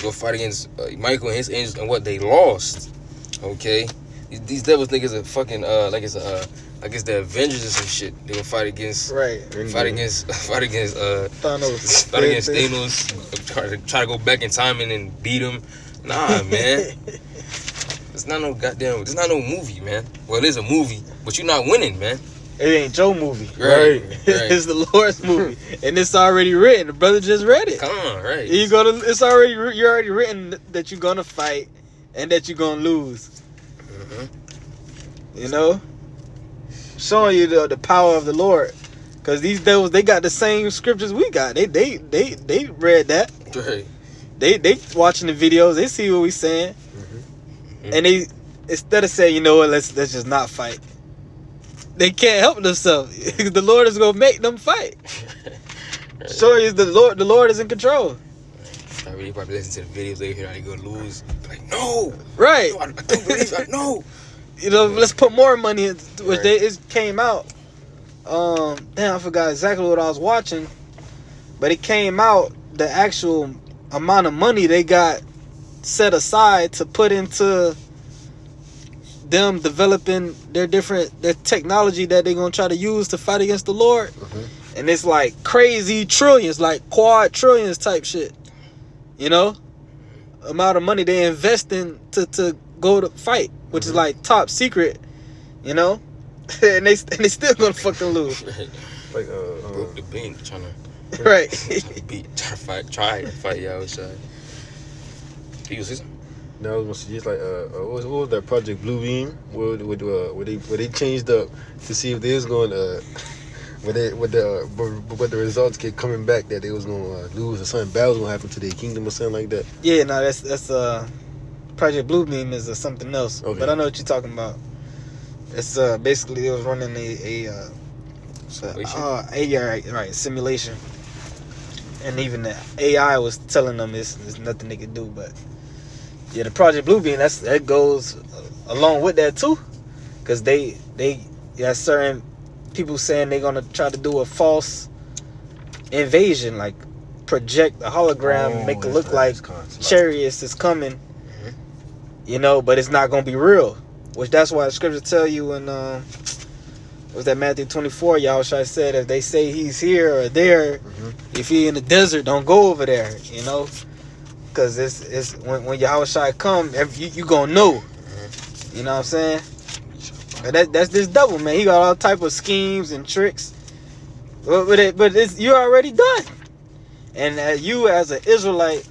S1: go fight against Michael and his angels, and what they lost. Okay, these devils niggas are fucking like it's the Avengers or some shit. They gonna fight against
S2: Thanos.
S1: Fight against Thanos. Try to go back in time and then beat him. Nah, man. It's not no movie, man. Well, it is a movie, but you're not winning, man.
S2: It ain't your movie.
S1: Right.
S2: It's the Lord's movie. And it's already written. The brother just read it.
S1: Come on, right.
S2: You're already written that you're gonna fight and that you're gonna lose.
S1: Mm-hmm.
S2: You know? Showing you the power of the Lord. Cause these devils, they got the same scriptures we got. They read that.
S1: Right.
S2: They watching the videos, they see what we saying.
S1: Mm-hmm.
S2: And they, instead of saying, you know what, let's just not fight. They can't help themselves. The Lord is gonna make them fight.
S1: Right.
S2: Showing you the Lord is in control.
S1: You probably listen to the videos, they hear how they gonna lose. Like, no!
S2: Right.
S1: No, I don't believe it. No!
S2: You know, let's put more money in, which
S1: Right.
S2: it came out. Damn, I forgot exactly what I was watching, but it came out the actual amount of money they got set aside to put into them developing their technology that they're gonna try to use to fight against the Lord.
S3: Mm-hmm.
S2: And it's like crazy trillions, like quad trillions type shit. You know, amount of money they invest in to go to fight, which is like top secret. You know, and they still gonna fucking lose.
S1: Right.
S3: Like
S1: Broke the bank trying to
S2: Right.
S1: try to fight y'all outside. You see something?
S3: now I was gonna suggest like what was that Project Bluebeam where they changed up to see if they was going but the results kept coming back that they was gonna lose or something bad was gonna happen to their kingdom or something like that.
S2: Yeah, no, that's Project Bluebeam is something else.
S3: Okay.
S2: But I know what you're talking about. It's basically they was running a simulation, and even the AI was telling them there's nothing they could do. But yeah, the Project Bluebeam that goes along with that too, because they got certain people saying they're gonna try to do a false invasion, like project a hologram, make it look like chariots is coming, you know, but it's not gonna be real. Which that's why the scripture tell you in was that Matthew 24, Yahushua said if they say he's here or there, if he in the desert, don't go over there, you know, because it's when Yahushua come, you gonna know, you know what I'm saying? But that's this devil, man. He got all type of schemes and tricks, but you're already done. And you as an Israelite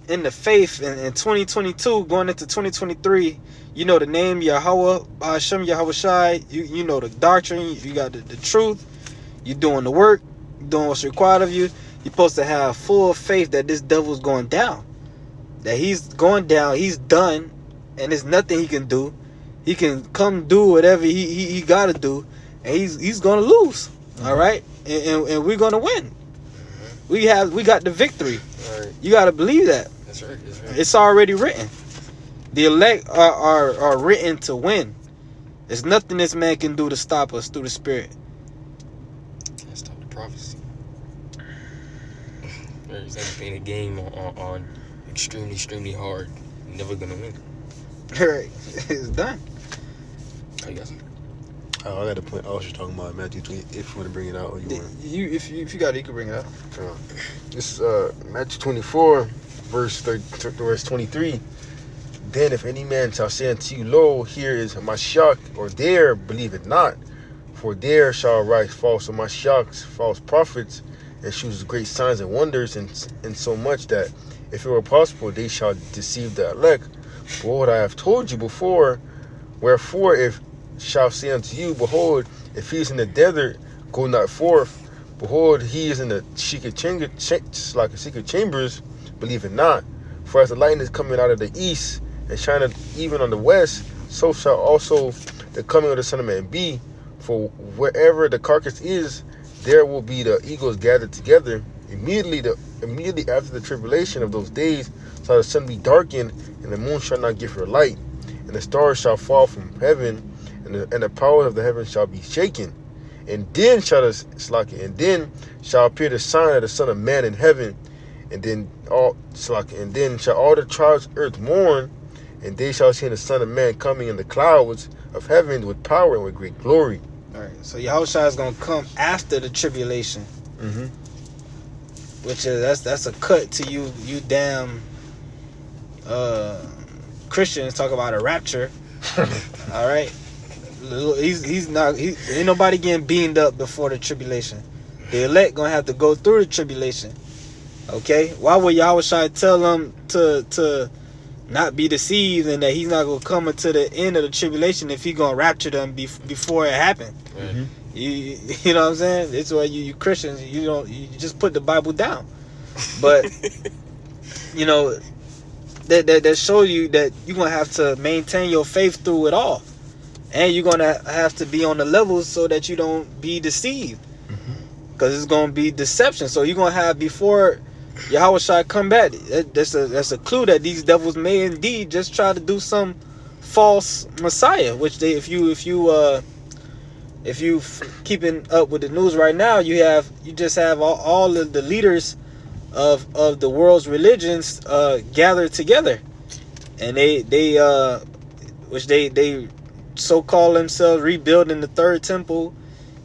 S2: in the faith in 2022 going into 2023, you know the name Yahweh, Hashem Yahweh Shai. You know the doctrine. You got the truth. You're doing the work. You're doing what's required of you. You're supposed to have full faith that this devil's going down. That he's going down. He's done. And there's nothing he can do. He can come do whatever he got to do. And he's going to lose. All right? And we're going to win. We got the victory.
S1: Right.
S2: You got to believe that.
S1: That's right.
S2: It's already written. The elect are written to win. There's nothing this man can do to stop us through the Spirit.
S1: Can't stop the prophecy. There's like playing a game on extremely hard. You're never gonna win.
S2: Right. It's done.
S1: Oh, you got something?
S3: Oh, I got a point. I was just talking about Matthew 20. If you want to bring it out, or you want.
S2: If you got it, you can bring it up.
S3: This is Matthew 24, verse 23. Then if any man shall say unto you, Lo, here is Mashiach, or there, believe it not. For there shall rise false Mashiachs, false prophets, and shew great signs and wonders, and so much that, if it were possible, they shall deceive the elect. Behold, I have told you before. Wherefore, if shall say unto you, Behold, if he is in the desert, go not forth. Behold, he is in the secret chambers, believe it not. For as the lightning is coming out of the east, and shineth even on the west, so shall also the coming of the Son of Man be. For wherever the carcass is, there will be the eagles gathered together. Immediately after the tribulation of those days shall the sun be darkened, and the moon shall not give her light, and the stars shall fall from heaven, and the power of the heavens shall be shaken. And then shall appear the sign of the Son of Man in heaven, and then shall all the tribes of earth mourn, and they shall see the Son of Man coming in the clouds of heaven with power and with great glory.
S2: All right. So Yahushua is gonna come after the tribulation, which is that's a cut to you damn Christians talk about a rapture. All right. Ain't nobody getting beamed up before the tribulation. The elect gonna have to go through the tribulation. Okay, why would Yahushua tell them to not be deceived, and that he's not gonna come until the end of the tribulation if he gonna rapture them before it happened?
S1: Right.
S2: You know what I'm saying? It's why you Christians, you just put the Bible down. But you know that shows you that you're gonna have to maintain your faith through it all. And you're going to have to be on the levels so that you don't be deceived. Because it's going to be deception. So you're going to have, before Yahushua come back, that's a clue that these devils may indeed just try to do some false Messiah. Which they, if you keeping up with the news right now, you just have all of the leaders of the world's religions gathered together. And they so call themselves rebuilding the third temple,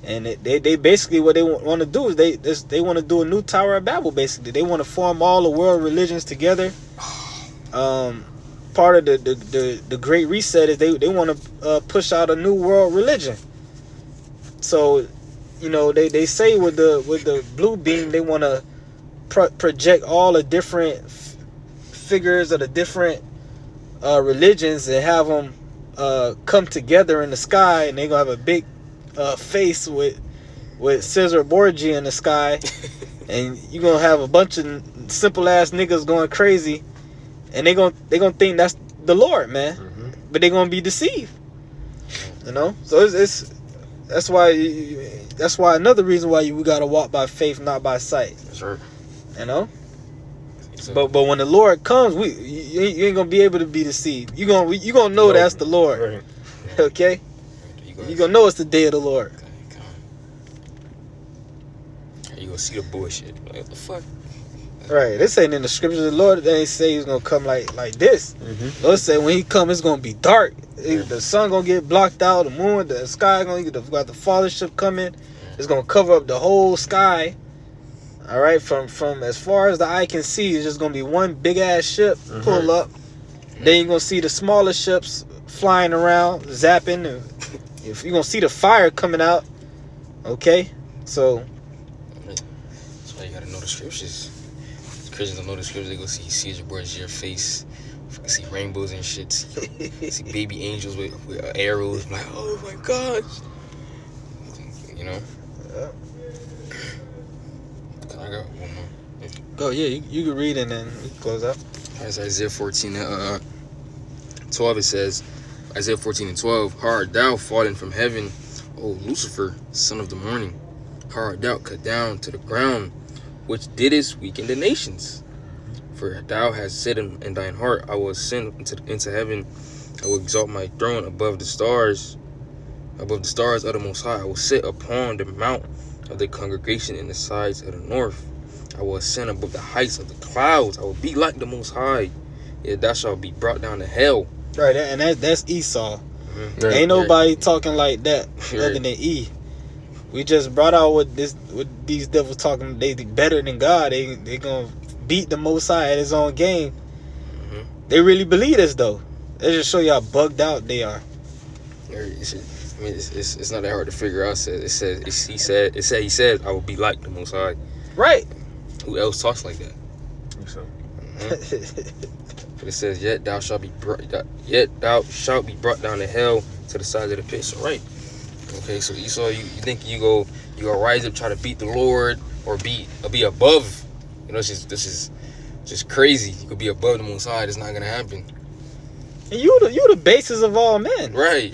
S2: and they basically, what they want to do is they want to do a new Tower of Babel. Basically, they want to form all the world religions together. Part of the Great Reset is they want to push out a new world religion. So, you know, they say with the blue beam they want to project all the different figures of the different religions and have them come together in the sky, and they're gonna have a big face with Caesar Borgia in the sky, and you're gonna have a bunch of simple ass niggas going crazy, and they gonna think that's the Lord, man. But they're gonna be deceived, you know. So it's that's why another reason why we gotta walk by faith, not by sight.
S1: That's right.
S2: You know. But when the Lord comes, you ain't gonna be able to be deceived. You gonna know that's the Lord.
S3: Right.
S2: Okay? You gonna know it's the day of the Lord.
S1: You gonna see the bullshit. Like, what the fuck?
S2: Right. This ain't in the scriptures. The Lord ain't say he's gonna come like this. Lord say when he come, it's gonna be dark. The sun gonna get blocked out. The moon, the sky gonna get the Father ship coming. It's gonna cover up the whole sky. All right, from as far as the eye can see, it's just gonna be one big ass ship pull up. Then you're gonna see the smaller ships flying around, zapping. If you're gonna see the fire coming out, okay. So
S1: that's why you gotta know the scriptures. Christians don't know the scriptures. They go see Caesar Borgia face, see rainbows and shit, see baby angels with arrows. I'm like, oh my gosh, you know.
S2: Yeah.
S1: I got one more.
S2: Go, yeah, you can read and then we can close out.
S1: As Isaiah 14 and 12, it says, Isaiah 14 and 12, how art thou fallen from heaven, O Lucifer, son of the morning? How art thou cut down to the ground, which didst weaken the nations? For thou hast said in thine heart, I will ascend into heaven, I will exalt my throne above the stars of the Most High. I will sit upon the mount of the congregation in the sides of the north. I will ascend above the heights of the clouds. I will be like the Most High. Yet thou shalt be brought down to hell.
S2: Right, and that's Esau.
S3: Right,
S2: Ain't nobody talking like that other than E. We just brought out what these devils talking. They better than God. They gonna beat the Most High at His own game. They really believe this though. They just show you how bugged out they are.
S1: It's not that hard to figure out. He said I will be like the Most High.
S2: Right.
S1: Who else talks like that?
S3: So.
S1: But it says, yet thou shalt be brought down to hell to the sides of the pit. So right. Okay, so Esau, you think you go rise up, try to beat the Lord, or be above? You know, this is just crazy. You could be above the Most High. It's not gonna happen.
S2: And you the basis of all men.
S1: Right.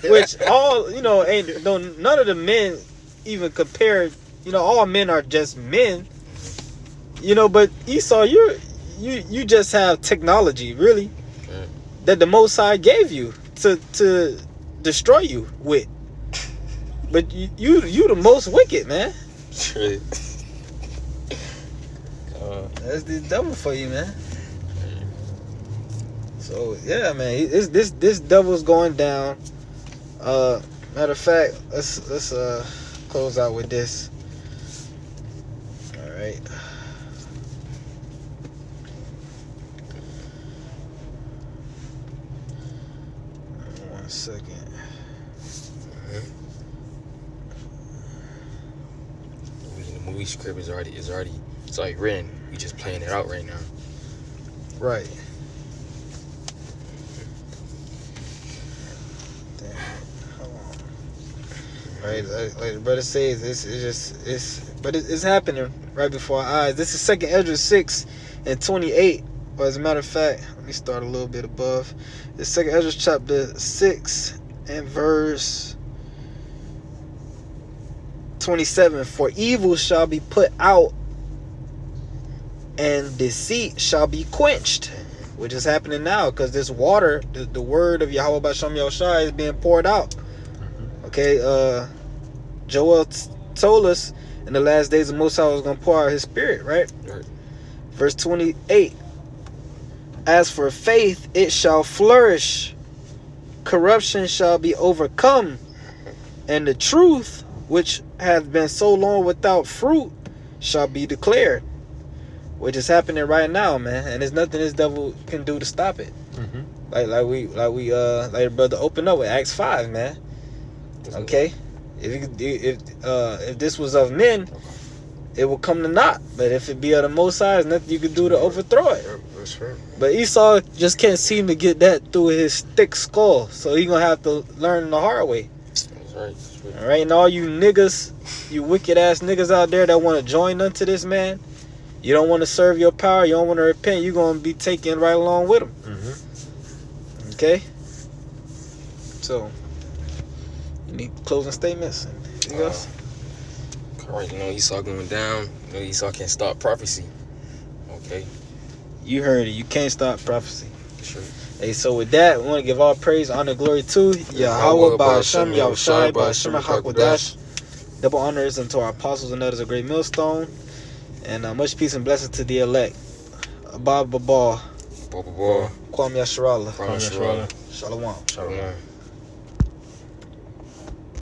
S2: Which all none of the men even compared. All men are just men. But Esau, you just have technology, really, that the Most High gave you to destroy you with. But you the most wicked, man. That's the devil for you, man. So yeah, man, this devil's going down. Matter of fact, let's close out with this. All right. 1 second.
S1: The movie script is already written. We just playing it out right now.
S2: Right. Damn. Hold on. Right, like the brother says, it's happening right before our eyes. This is 2nd Ezra 6:28. Or as a matter of fact, let me start a little bit above. It's 2nd Ezra chapter 6 and verse 27. For evil shall be put out, and deceit shall be quenched, which is happening now, because this water, the word of Yahweh B'Shem Yahushua, is being poured out. Okay, Joel told us in the last days the Most High was going to pour out His Spirit, right? Verse 28. As for faith, it shall flourish. Corruption shall be overcome, and the truth, which hath been so long without fruit, shall be declared. Which is happening right now, man, and there's nothing this devil can do to stop it. Like the brother opened up with Acts 5, man. Okay, if this was of men, it will come to naught. But if it be of the Most High, there's nothing you can do to overthrow it.
S3: That's right.
S2: But Esau just can't seem to get that through his thick skull, so he's gonna have to learn the hard way.
S1: That's right.
S2: All right, and all you niggas, you wicked ass niggas out there that want to join unto this man, you don't want to serve your power, you don't want to repent, you're gonna be taken right along with him. Okay. So, you need closing statements. Anything else?
S1: Alright, Esau going down. Esau can't stop prophecy. Okay.
S2: You heard it. You can't stop prophecy.
S1: Sure.
S2: Hey, so with that, we want to give all praise, honor, glory to Yahweh Ba'Shem Yahushai Ba'Shem HaKodash. Double honors unto our apostles and others, a great millstone. And much peace and blessings to the elect. Abba Babal.
S1: Kwam
S2: Kwam Yasharallah.
S1: Kwam Yasharallah.
S2: Shalom.
S1: Shalom.